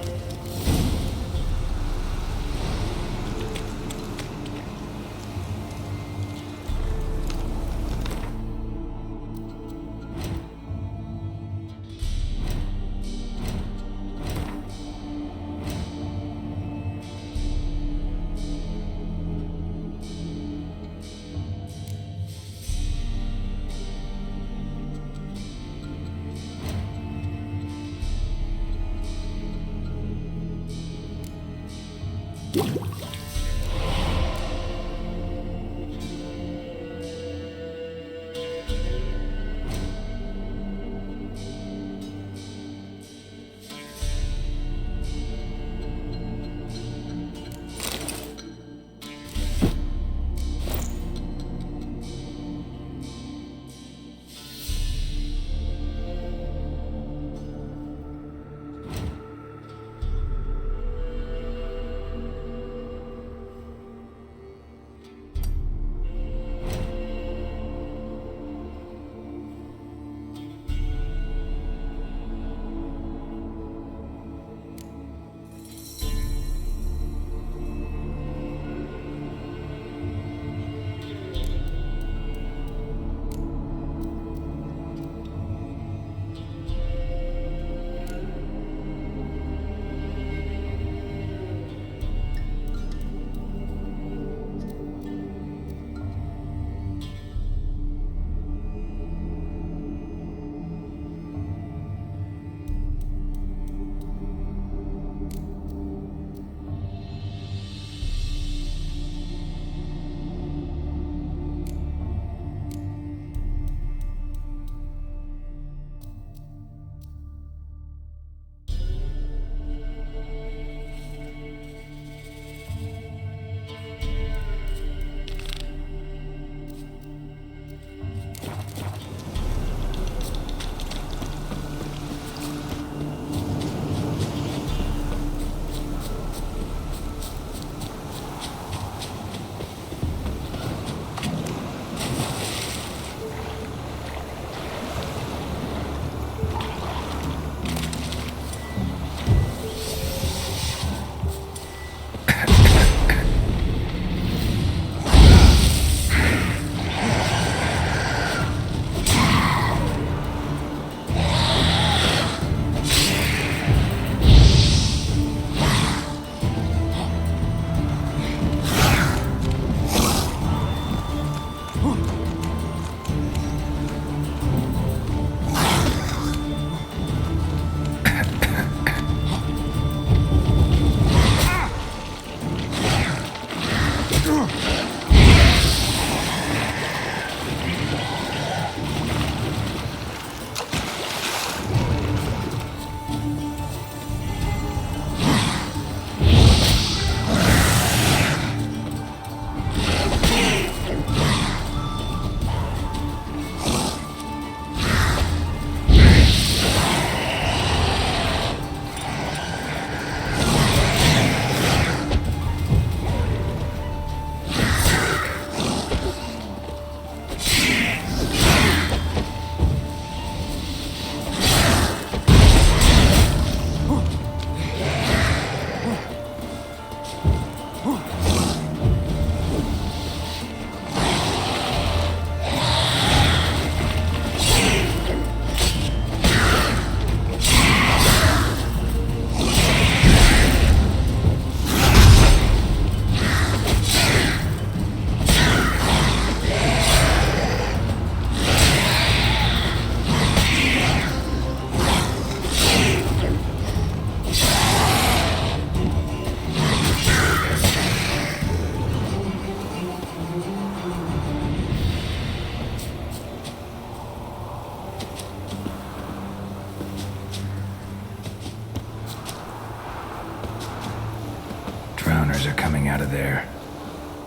Speaker 2: fires are coming out of there.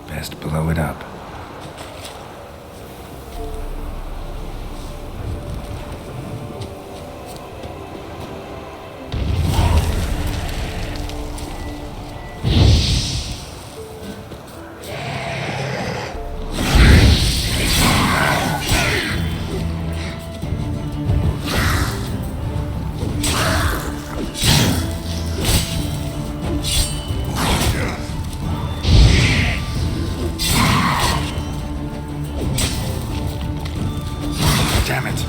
Speaker 2: Best blow it up. Damn it.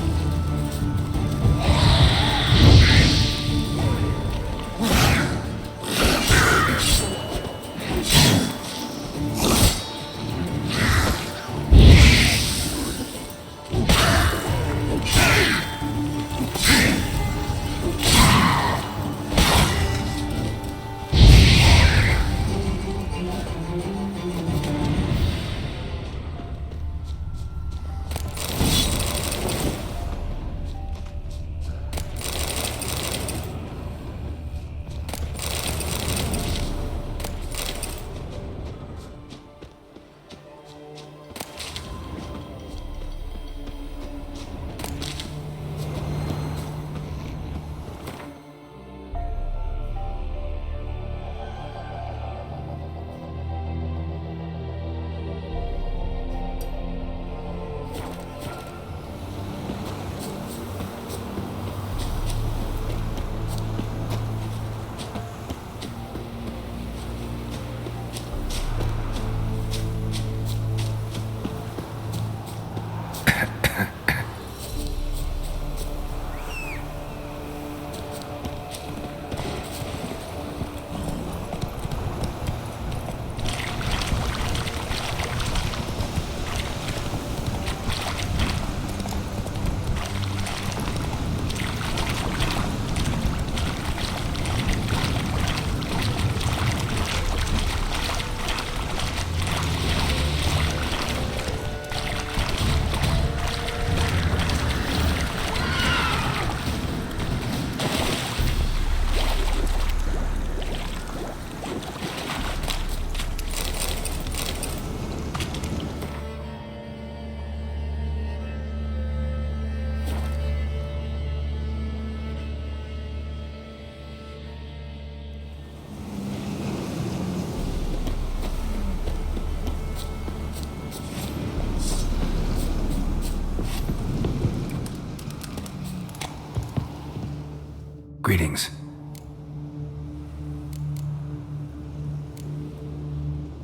Speaker 2: Greetings.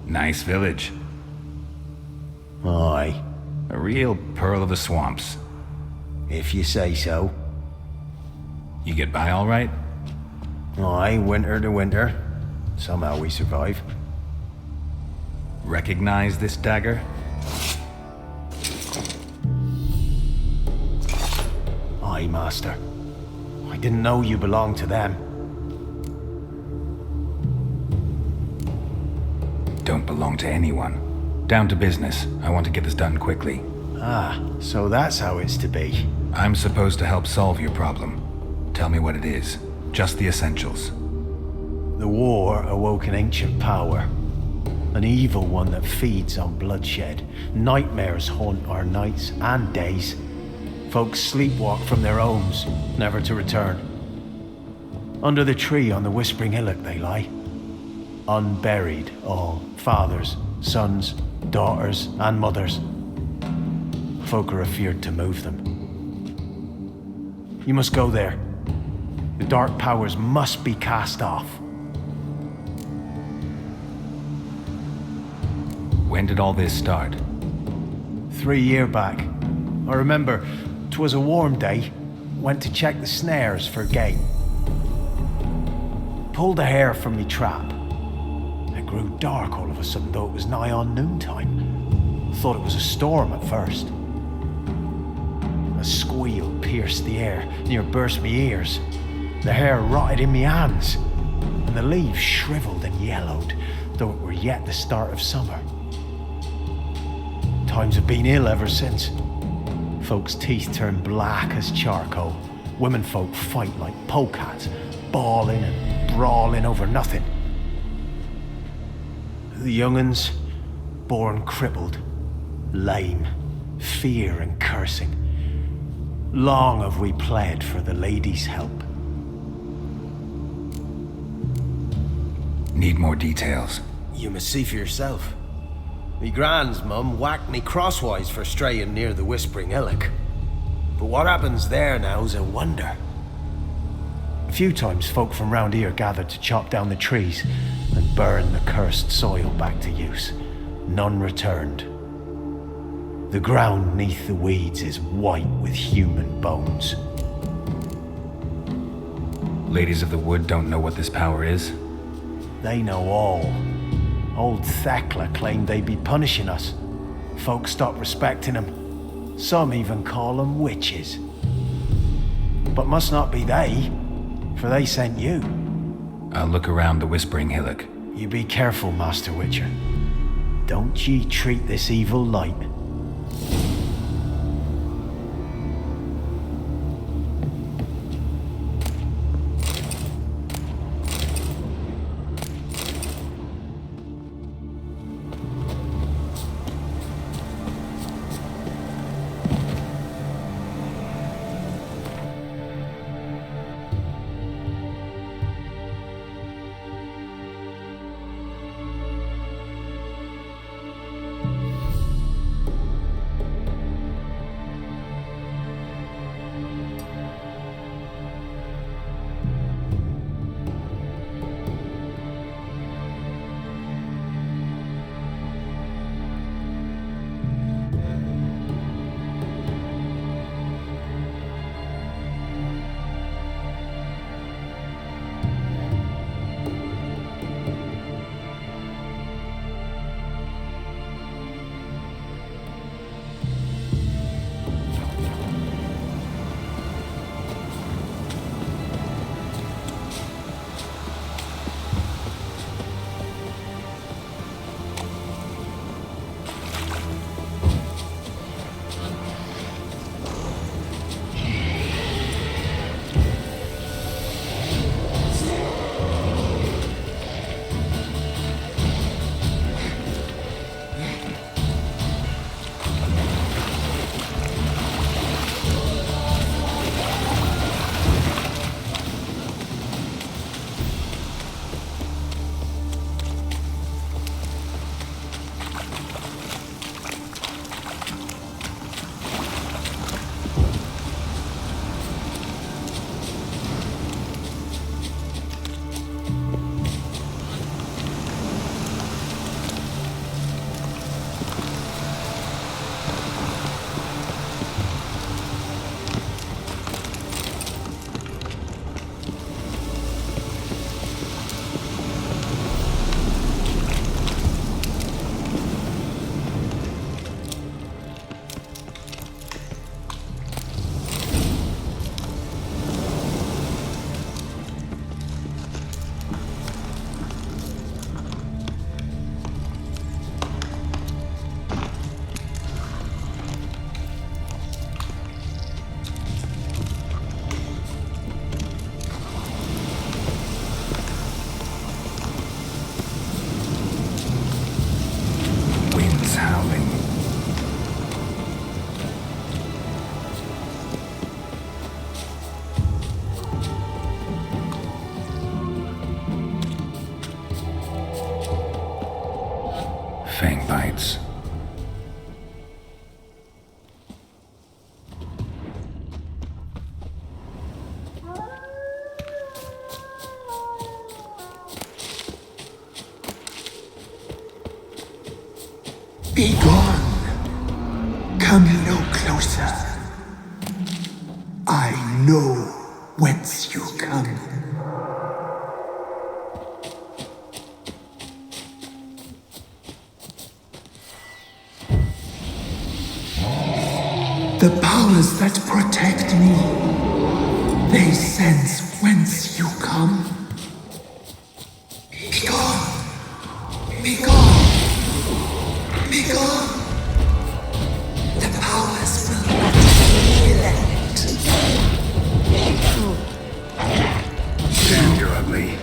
Speaker 2: Nice village.
Speaker 10: Aye.
Speaker 2: A real pearl of the swamps.
Speaker 10: If you say so.
Speaker 2: You get by all right?
Speaker 10: Aye, winter to winter. Somehow we survive.
Speaker 2: Recognize this dagger?
Speaker 10: Aye, master. I didn't know you belonged to them.
Speaker 2: Don't belong to anyone. Down to business. I want to get this done quickly.
Speaker 10: Ah, so that's how it's to be.
Speaker 2: I'm supposed to help solve your problem. Tell me what it is. Just the essentials.
Speaker 10: The war awoke an ancient power. An evil one that feeds on bloodshed. Nightmares haunt our nights and days. Folks sleepwalk from their homes, never to return. Under the tree on the Whispering Hillock they lie. Unburied all, fathers, sons, daughters, and mothers. Folk are afeard to move them. You must go there. The dark powers must be cast off.
Speaker 2: When did all this start?
Speaker 10: 3 years back. I remember 'twas a warm day. Went to check the snares for game. Pulled a hare from me trap. It grew dark all of a sudden, though it was nigh on noontime. Thought it was a storm at first. A squeal pierced the air, near burst me ears. The hare rotted in me hands, and the leaves shriveled and yellowed, though it were yet the start of summer. Times have been ill ever since. Folks' teeth turn black as charcoal. Women folk fight like polecats, bawling and brawling over nothing. The young'uns, born crippled, lame, fear and cursing. Long have we pled for the lady's help.
Speaker 2: Need more details.
Speaker 10: You must see for yourself. Me grand's mum whacked me crosswise for straying near the Whispering Hillock. But what happens there now's a wonder. A few times folk from round here gathered to chop down the trees and burn the cursed soil back to use. None returned. The ground neath the weeds is white with human bones.
Speaker 2: Ladies of the Wood don't know what this power is?
Speaker 10: They know all. Old Thekla claimed they'd be punishing us. Folk stopped respecting them. Some even call them witches. But must not be they, for they sent you.
Speaker 2: I'll look around the Whispering Hillock.
Speaker 10: You be careful, Master Witcher. Don't ye treat this evil light.
Speaker 2: Fang bites.
Speaker 16: Be gone. Come no closer. I know whence you come. The powers that protect me, they sense whence you come. Be gone! Be gone! Be gone! The powers will not elect.
Speaker 2: Damn, you're ugly.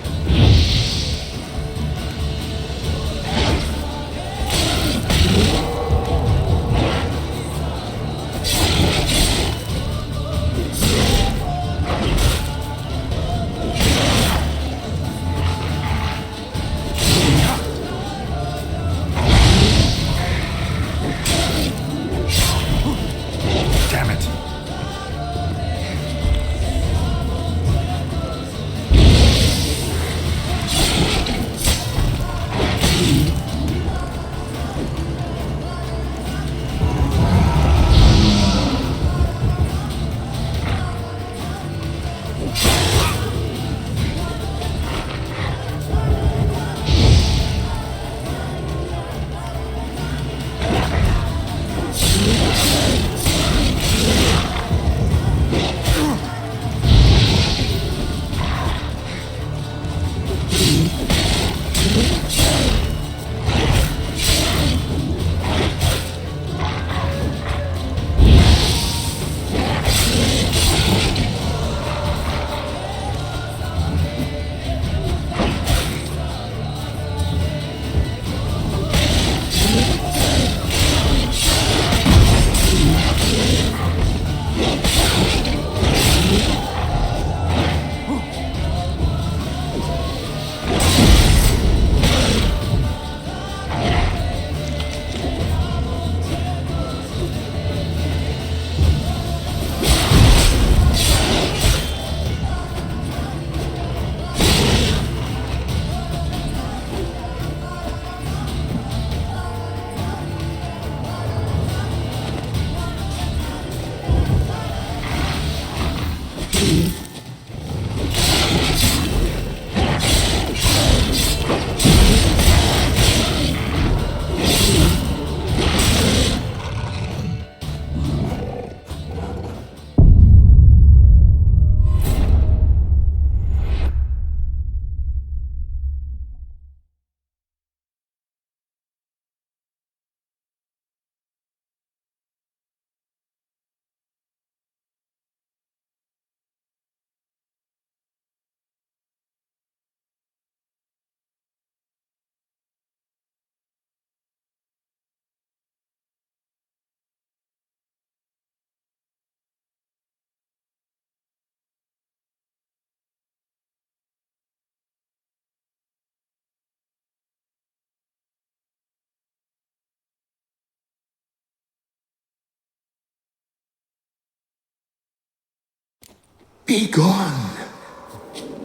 Speaker 16: Be gone.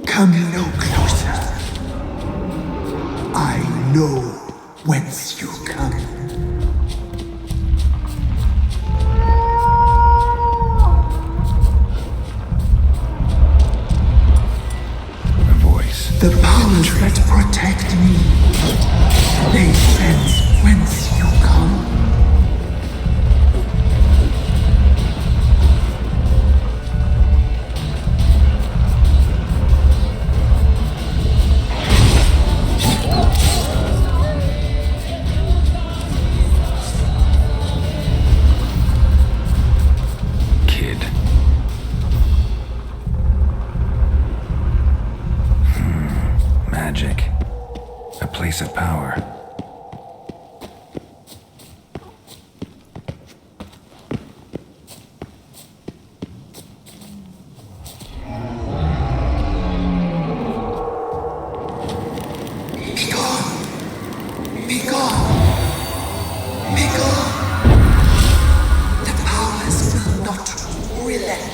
Speaker 16: Come no closer. I know whence you come.
Speaker 2: A voice.
Speaker 16: The powers that protect me, they sense whence you come.
Speaker 2: Magic. A place of power.
Speaker 16: Be gone. Be gone. Be gone. The powers will not relent.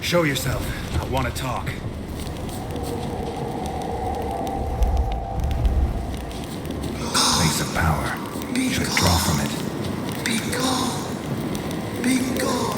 Speaker 10: Show yourself. I want to talk.
Speaker 2: Place of power. Should draw from it.
Speaker 16: Be gone. Be gone.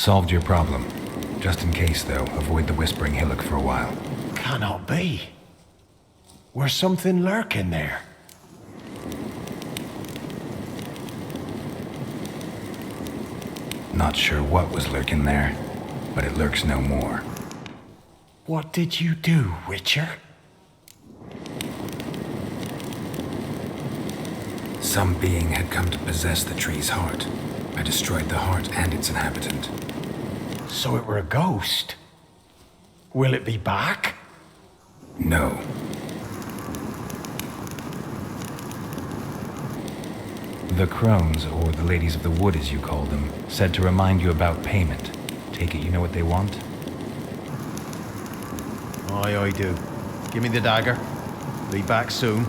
Speaker 2: Solved your problem. Just in case, though, avoid the Whispering Hillock for a while.
Speaker 10: Cannot be. Where's something lurking there?
Speaker 2: Not sure what was lurking there, but it lurks no more.
Speaker 10: What did you do, Witcher?
Speaker 2: Some being had come to possess the tree's heart. I destroyed the heart and its inhabitant.
Speaker 10: So it were a ghost? Will it be back?
Speaker 2: No. The crones, or the ladies of the wood as you call them, said to remind you about payment. Take it you know what they want?
Speaker 10: Aye, I do. Give me the dagger. Be back soon.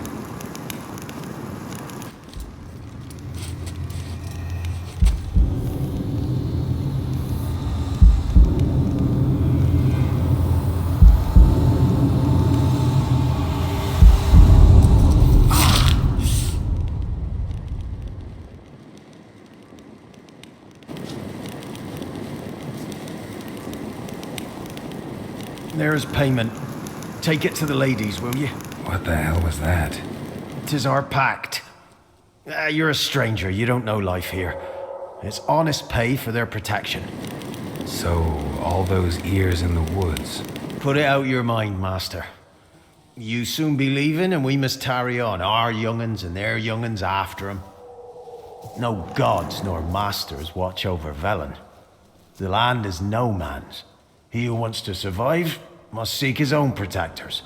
Speaker 10: There's payment. Take it to the ladies, will you?
Speaker 2: What the hell was that?
Speaker 10: 'Tis our pact. You're a stranger, you don't know life here. It's honest pay for their protection.
Speaker 2: So, all those ears in the woods.
Speaker 10: Put it out your mind, master. You soon be leaving and we must tarry on, our young'uns and their young'uns after 'em. No gods nor masters watch over Velen. The land is no man's. He who wants to survive must seek his own protectors.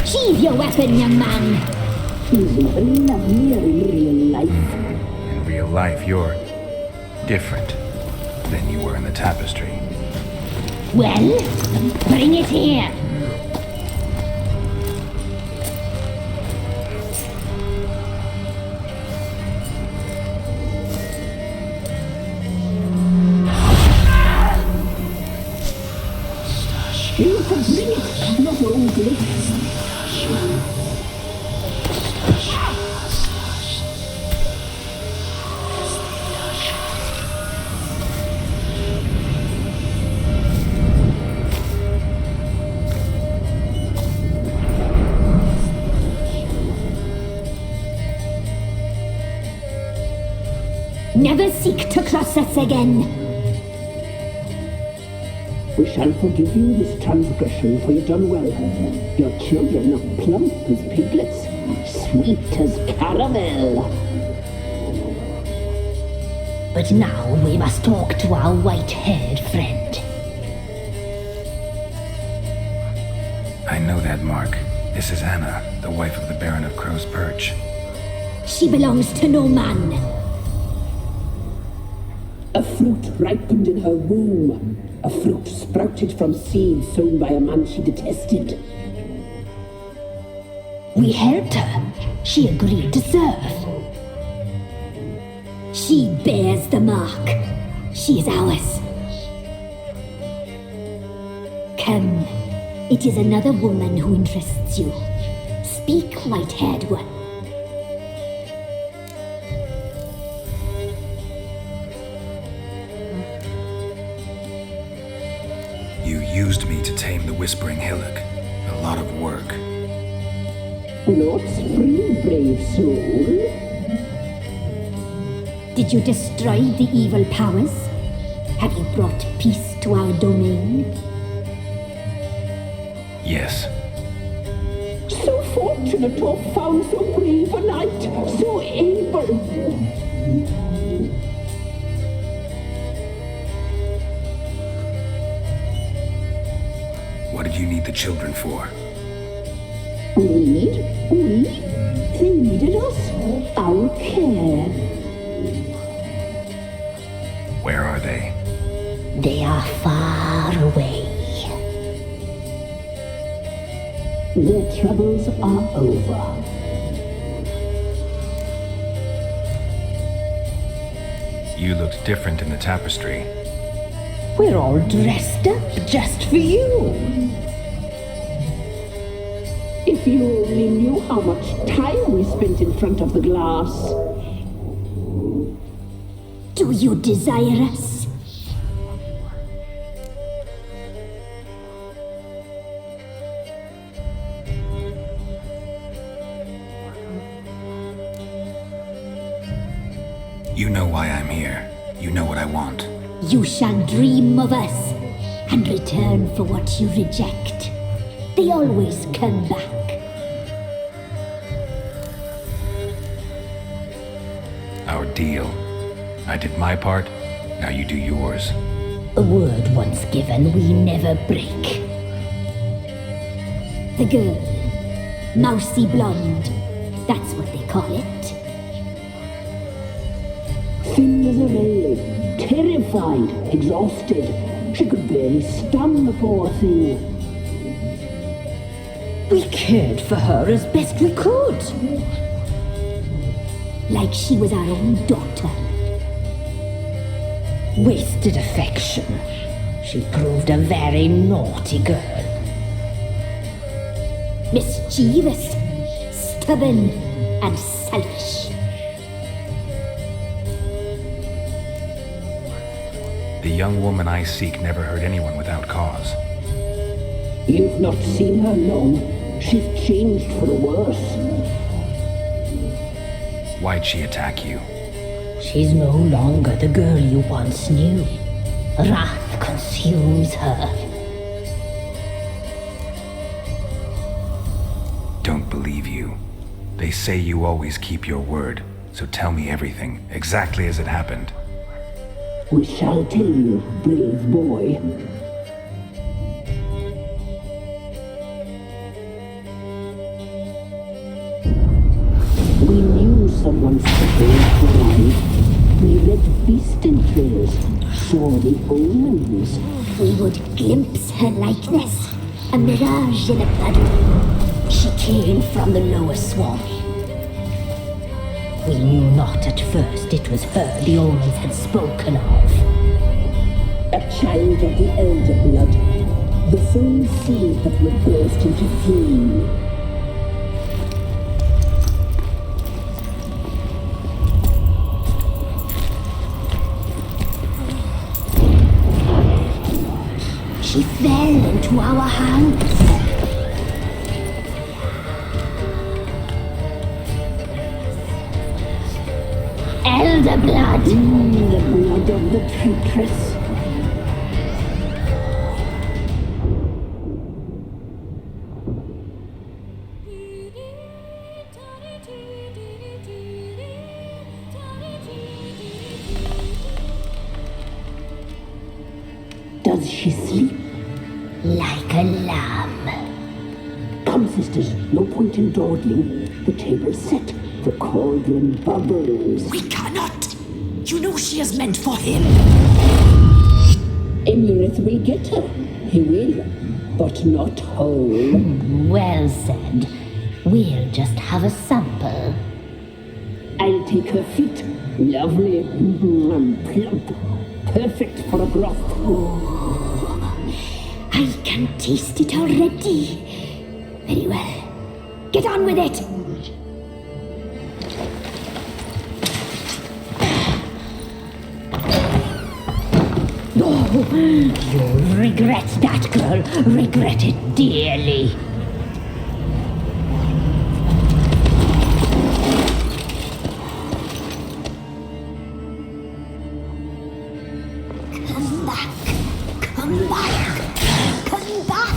Speaker 14: Sheathe your weapon, young man.
Speaker 15: He's never lovelier in real life.
Speaker 2: In real life, you're different than you were in the tapestry.
Speaker 14: Well, bring it here.
Speaker 15: You can bring it, not only.
Speaker 14: Never seek to cross us again.
Speaker 15: We shall forgive you this transgression, for you've done well. Your children are plump as piglets, sweet as caramel.
Speaker 14: But now we must talk to our white-haired friend.
Speaker 2: I know that mark. This is Anna, the wife of the Baron of Crow's Perch.
Speaker 14: She belongs to no man.
Speaker 15: A fruit ripened in her womb. A fruit sprouted from seed sown by a man she detested.
Speaker 14: We helped her. She agreed to serve. She bears the mark. She is ours. Come. It is another woman who interests you. Speak, white-haired one.
Speaker 2: You used me to tame the Whispering Hillock. A lot of work.
Speaker 15: Not free, brave soul.
Speaker 14: Did you destroy the evil powers? Have you brought peace to our domain?
Speaker 2: Yes.
Speaker 15: So fortunate to have found so brave a knight, so able.
Speaker 2: did you need the children for?
Speaker 15: We? They needed us. Our care.
Speaker 2: Where are they?
Speaker 14: They are far away.
Speaker 15: Their troubles are over.
Speaker 2: You looked different in the tapestry.
Speaker 14: We're all dressed up just for you.
Speaker 15: If you only knew how much time we spent in front of the glass.
Speaker 14: Do you desire us?
Speaker 2: You know why I'm here. You know what I want.
Speaker 14: You shall dream of us and return for what you reject. They always come back.
Speaker 2: Our deal. I did my part, now you do yours.
Speaker 14: A word once given, we never break. The girl, mousy blonde, that's what they call it.
Speaker 15: Thin as a rail, terrified, exhausted. She could barely stand, the poor thing.
Speaker 14: We cared for her as best we could. Like she was our own daughter. Wasted affection. She proved a very naughty girl. Mischievous, stubborn, and selfish.
Speaker 2: The young woman I seek never hurt anyone without cause.
Speaker 15: You've not seen her long. She's changed for the worse.
Speaker 2: Why'd she attack you?
Speaker 14: She's no longer the girl you once knew. Wrath consumes her.
Speaker 2: Don't believe you. They say you always keep your word, so tell me everything, exactly as it happened.
Speaker 15: We shall tell you, brave boy. We knew someone special alive. We read beast entrails, saw the omens.
Speaker 14: We would glimpse her likeness, a mirage in a puddle. She came from the lower swamp. We knew not at first it was her the omens had spoken of.
Speaker 15: A child of the elder blood, the soul seed that would burst into flame.
Speaker 14: She fell into our hands. Elder blood!
Speaker 15: The blood of the traitress. Does she sleep?
Speaker 14: Like a lamb.
Speaker 15: Come, sisters, no point in dawdling. The table's set, the cauldron bubbles.
Speaker 13: We cannot! You know she is meant for him!
Speaker 15: Emurith will get her. He will, but not whole.
Speaker 14: Well said. We'll just have a sample.
Speaker 15: I'll take her feet. Lovely and plump. Perfect for a broth.
Speaker 14: I can taste it already. Very well. Get on with it! Oh, you'll regret that, girl. Regret it dearly. Come back. Come back. Come back.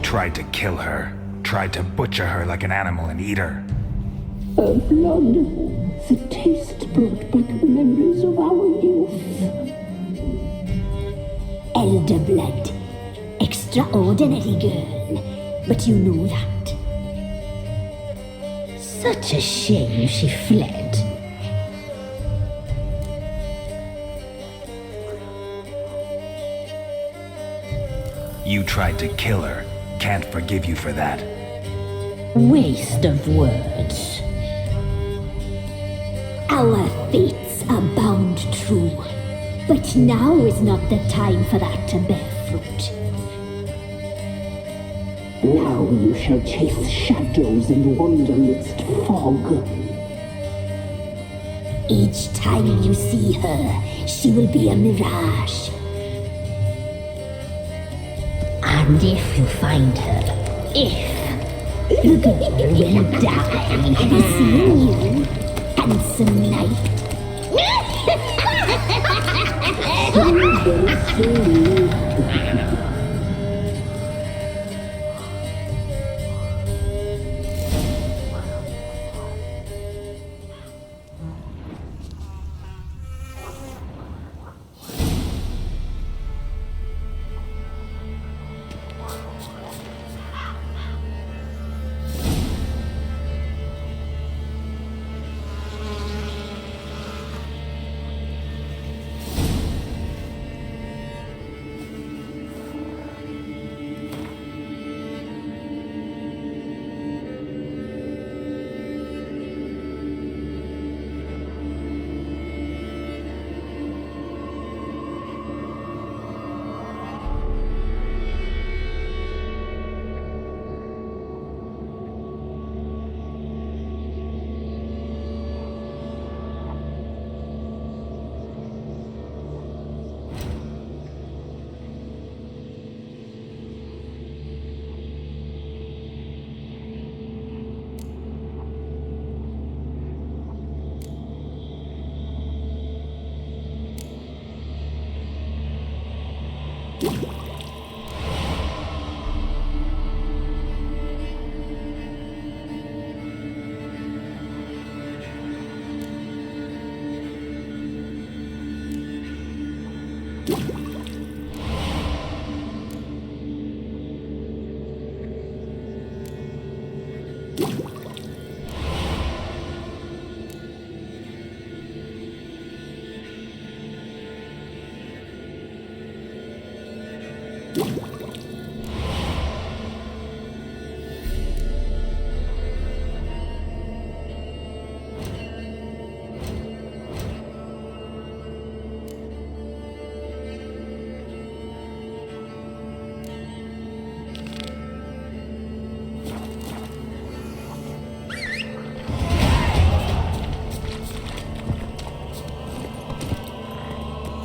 Speaker 2: tried to kill her. Tried to butcher her like an animal and eat her.
Speaker 15: Her blood, the taste brought back memories of our youth.
Speaker 14: Elder blood. Extraordinary girl. But you know that. Such a shame she fled.
Speaker 2: You tried to kill her. Can't forgive you for that.
Speaker 14: Waste of words. Our fates are bound true. But now is not the time for that to bear fruit.
Speaker 15: Now you shall chase shadows and wander midst fog.
Speaker 14: Each time you see her, she will be a mirage. And if you find her, the girl will die. Have you seen you, handsome knight?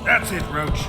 Speaker 2: That's it, Roach.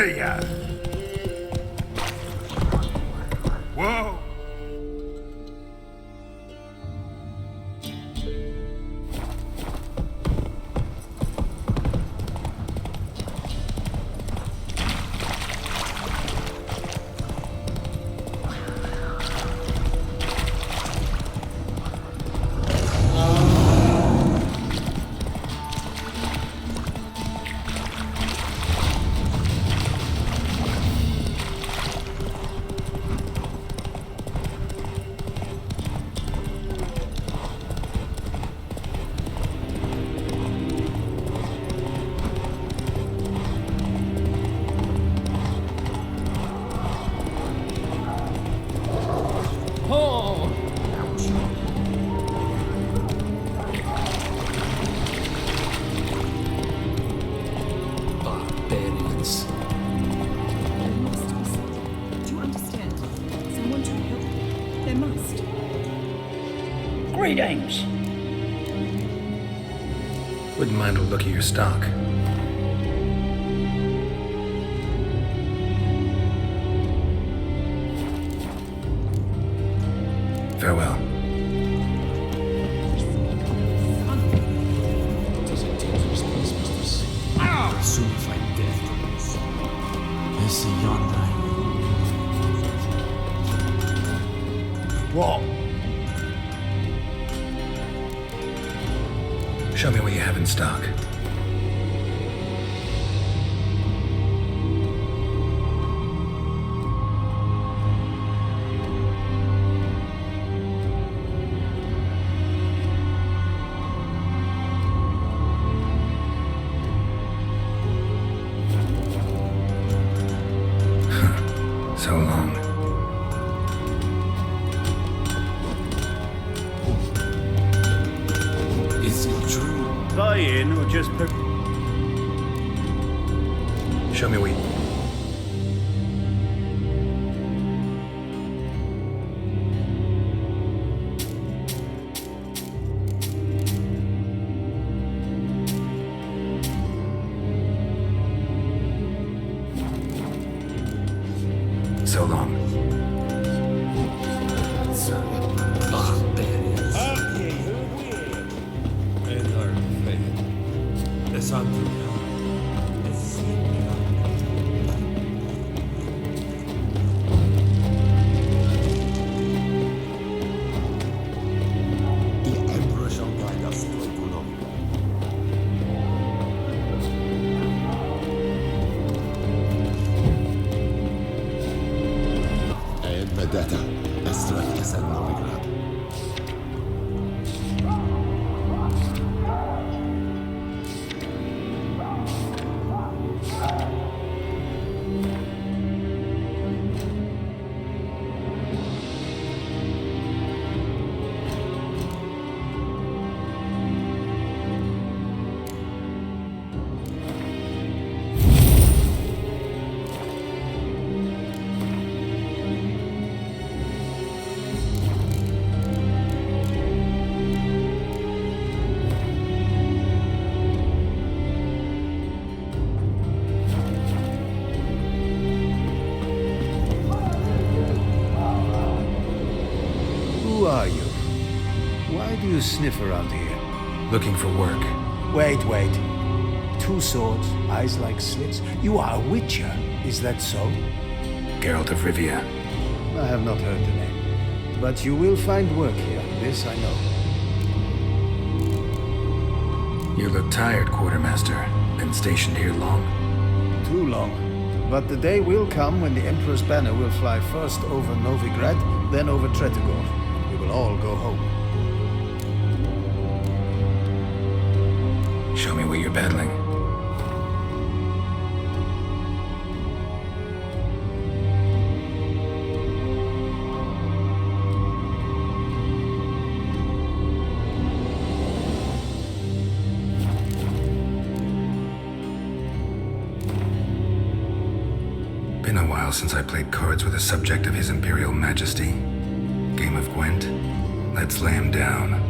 Speaker 2: Hey, Whoa!
Speaker 7: Barbarians.
Speaker 17: There must be something. Do you understand? Someone to help. There must.
Speaker 10: Greetings.
Speaker 2: Wouldn't mind a look at your stock. Farewell.
Speaker 7: Does it take this place, mistress? I'll soon find death from this. This yonder.
Speaker 10: What?
Speaker 2: Show me what you have in stock. So long.
Speaker 7: Is it true?
Speaker 8: Buy in or just put.
Speaker 2: Show me what you... So long.
Speaker 7: Barbarians. The Emperor shall guide us to a good home. Vendetta, Estratis and Novigrad.
Speaker 10: Who are you? Why do you sniff around here?
Speaker 2: Looking for work.
Speaker 10: Wait. 2 swords, eyes like slits. You are a witcher, is that so?
Speaker 2: Geralt of Rivia.
Speaker 10: I have not heard the name. But you will find work here, this I know.
Speaker 2: You look tired, Quartermaster. Been stationed here long?
Speaker 10: Too long. But the day will come when the Emperor's banner will fly first over Novigrad, then over Tretogor. We will all go home.
Speaker 2: Show me what you're battling. Been a while since I played cards with a subject of His Imperial Majesty. Game of Gwent. Let's lay him down.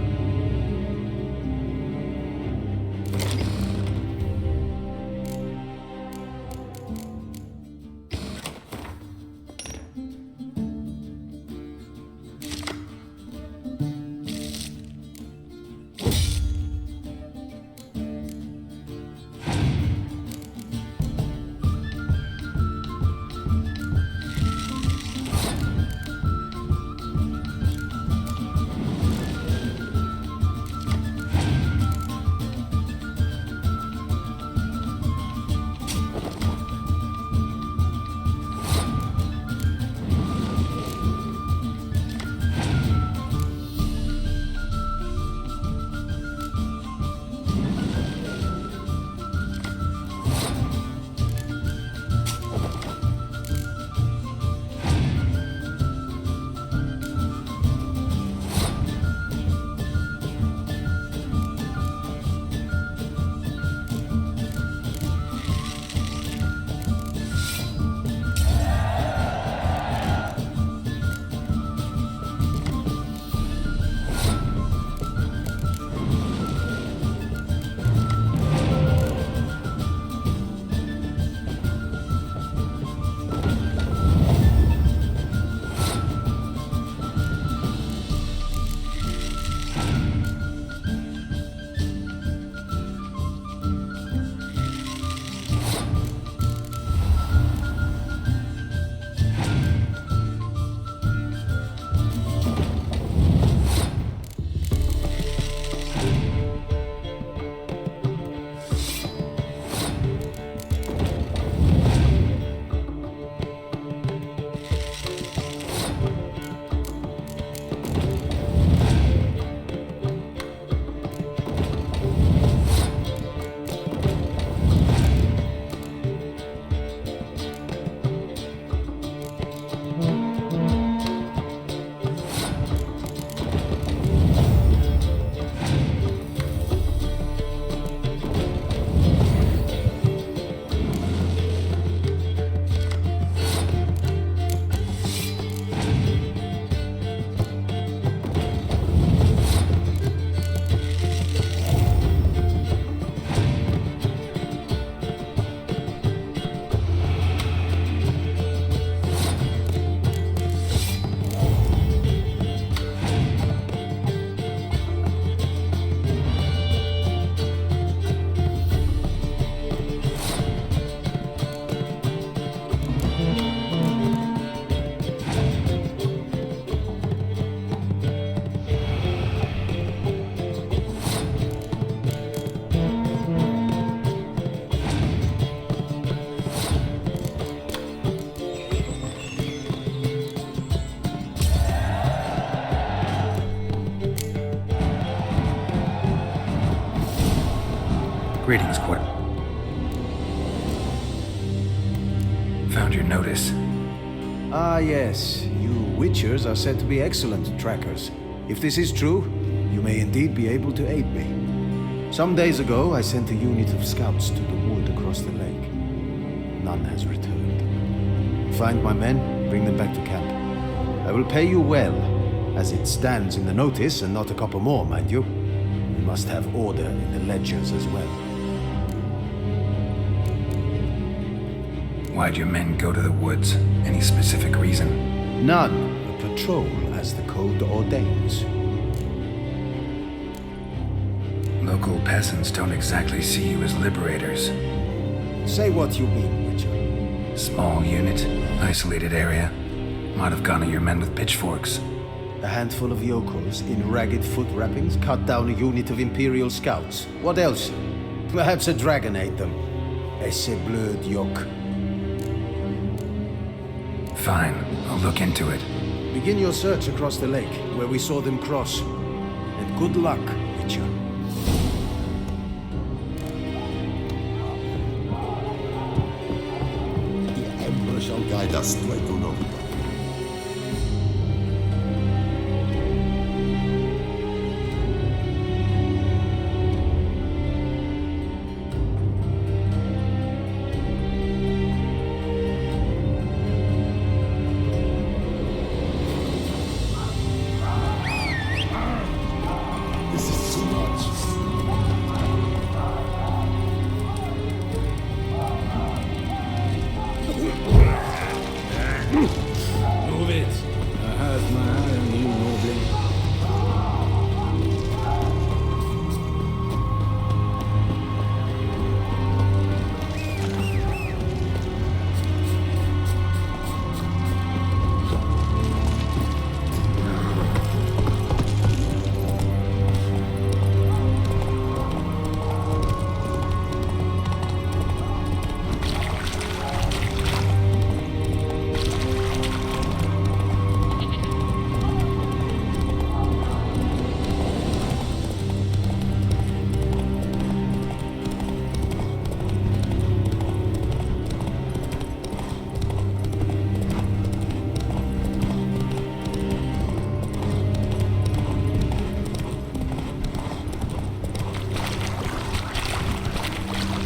Speaker 2: Greetings, Quarter. Found your notice.
Speaker 10: Ah, yes. You Witchers are said to be excellent trackers. If this is true, you may indeed be able to aid me. Some days ago, I sent a unit of scouts to the wood across the lake. None has returned. Find my men, bring them back to camp. I will pay you well, as it stands in the notice, and not a couple more, mind you. We must have order in the ledgers as well.
Speaker 2: Why'd your men go to the woods? Any specific reason?
Speaker 10: None. A patrol, as the code ordains.
Speaker 2: Local peasants don't exactly see you as liberators.
Speaker 10: Say what you mean, Witcher.
Speaker 2: Small unit, isolated area. Might have gone at your men with pitchforks.
Speaker 10: A handful of yokels in ragged foot wrappings cut down a unit of Imperial scouts. What else? Perhaps a dragon ate them. Esse bleu yoke.
Speaker 2: Fine, I'll look into it.
Speaker 10: Begin your search across the lake, where we saw them cross. And good luck, Witcher.
Speaker 6: The Emperor shall guide us to Economy. This is too much.
Speaker 8: Move it. I have my eye on you, Nobly.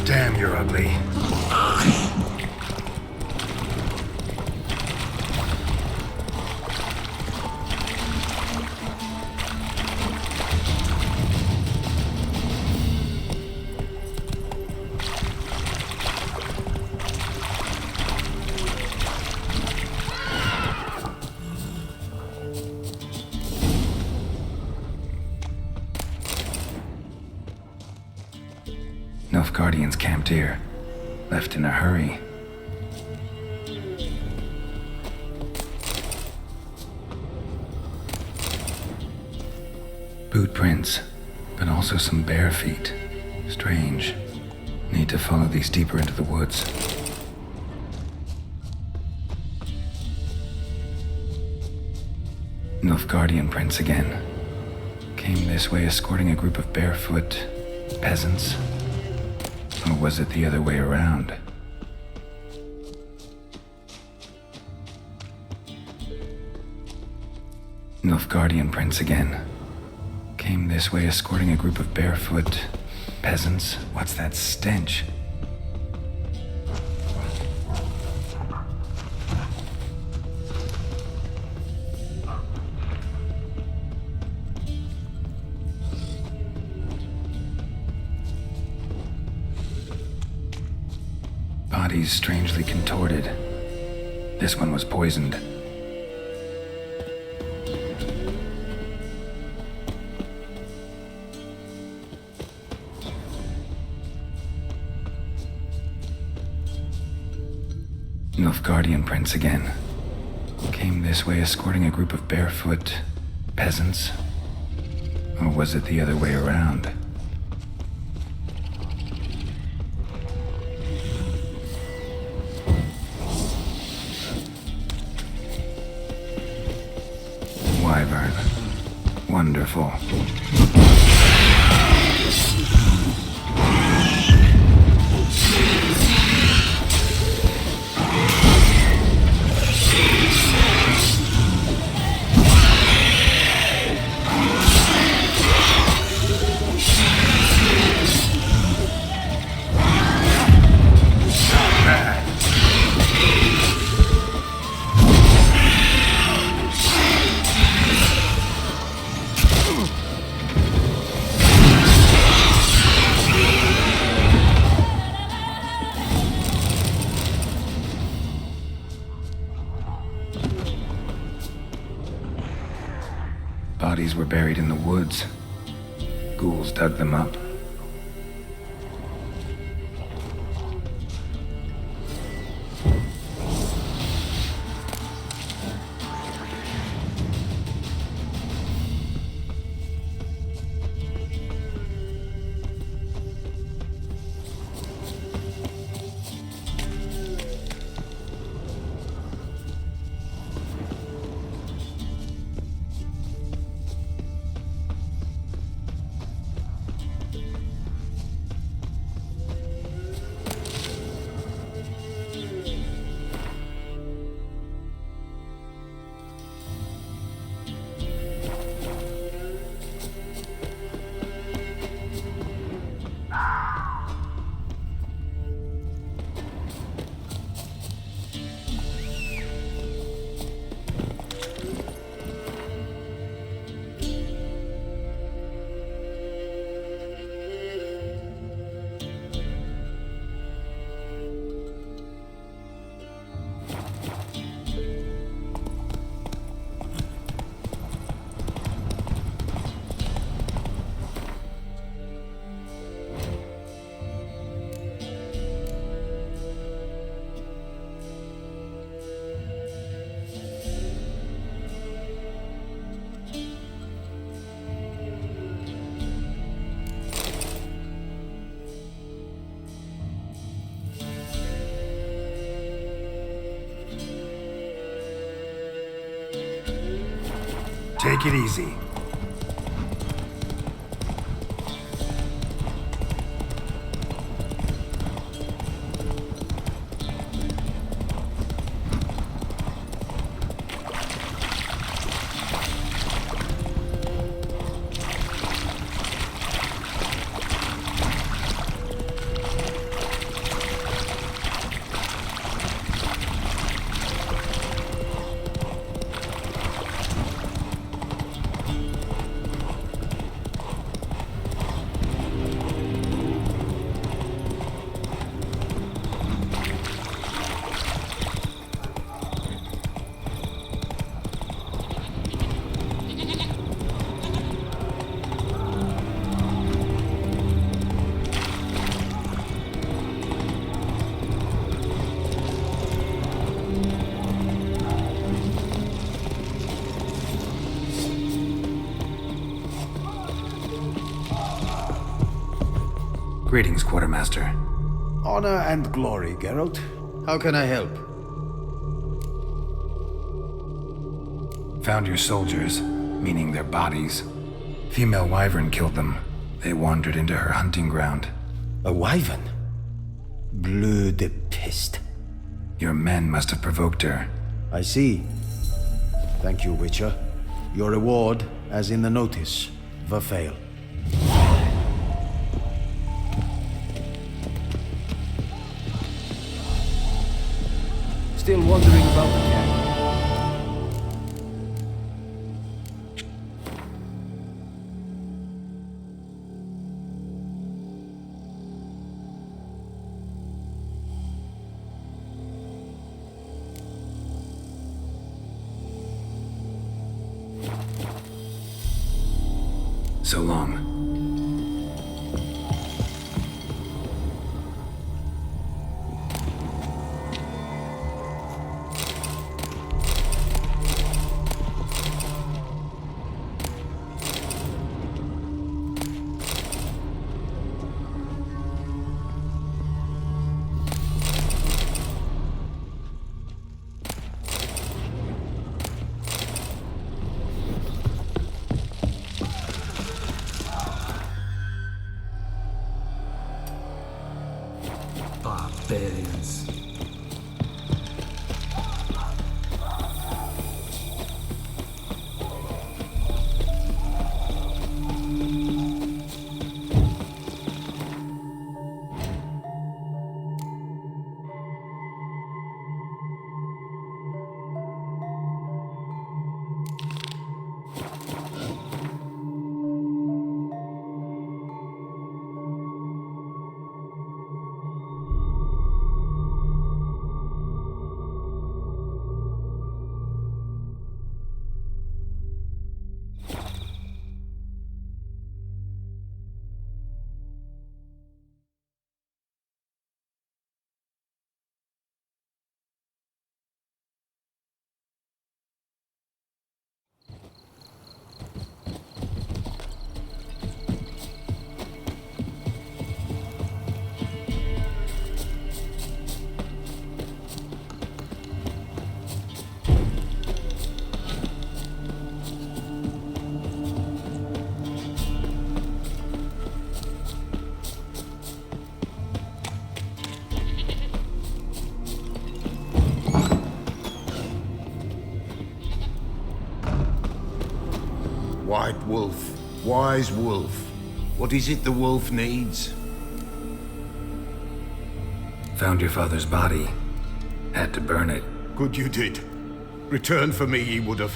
Speaker 2: Damn, you're ugly. Nilfgaardians camped here. Left in a hurry. Boot prints, but also some bare feet. Strange. Need to follow these deeper into the woods. Nilfgaardian prints again. Came this way escorting a group of barefoot peasants. Or was it the other way around? Nilfgaardian prints again. Came this way escorting a group of barefoot peasants. What's that stench? Bodies strangely contorted. This one was poisoned. Nilfgaardian prints again. Came this way escorting a group of barefoot peasants. Or was it the other way around? Wyvern. Wonderful. Bodies were buried in the woods. Ghouls dug them up.
Speaker 10: Take it easy.
Speaker 2: Greetings, Quartermaster.
Speaker 10: Honor and glory, Geralt. How can I help?
Speaker 2: Found your soldiers, meaning their bodies. Female wyvern killed them. They wandered into her hunting ground.
Speaker 10: A wyvern? Bleu de peste.
Speaker 2: Your men must have provoked her.
Speaker 10: I see. Thank you, Witcher. Your reward, as in the notice, verfail. Still wondering about the cat?
Speaker 2: So long.
Speaker 3: White wolf, wise wolf. What is it the wolf needs?
Speaker 2: Found your father's body. Had to burn it.
Speaker 3: Good you did. Return for me ye would have.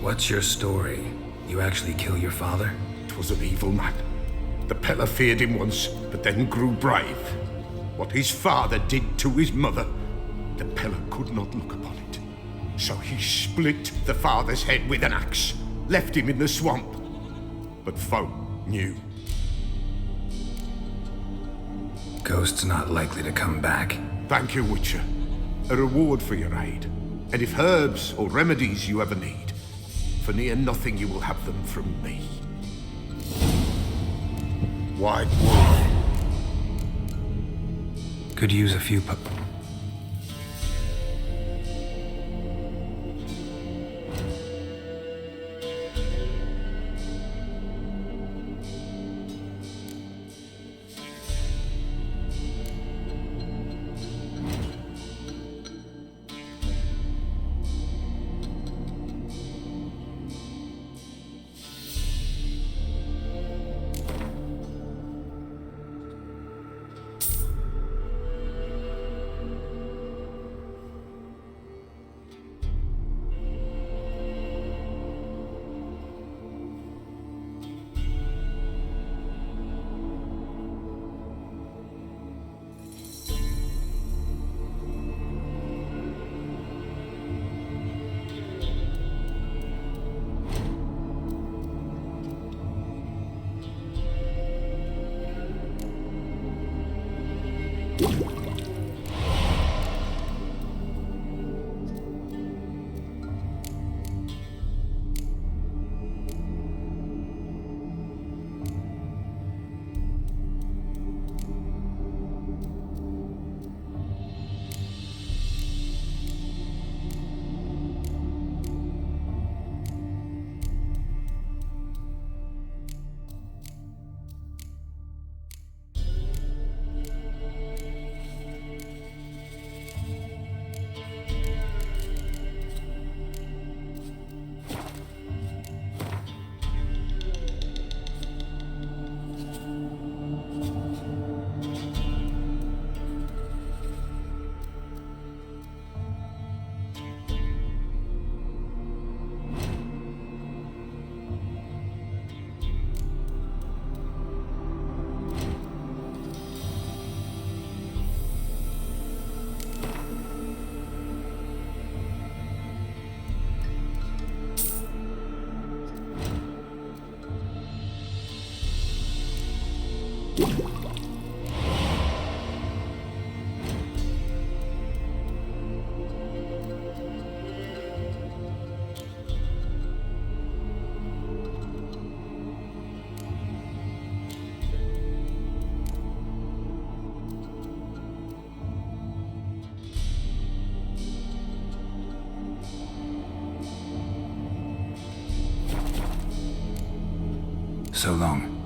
Speaker 2: What's your story? You actually kill your father?
Speaker 3: 'Twas an evil man. The Peller feared him once, but then grew brave. What his father did to his mother, the Peller could not look upon it. So he split the father's head with an axe, left him in the swamp. But folk knew.
Speaker 2: Ghost's not likely to come back.
Speaker 3: Thank you, Witcher. A reward for your aid. And if herbs or remedies you ever need, for near nothing you will have them from me. White wolf.
Speaker 2: Could use a few So long.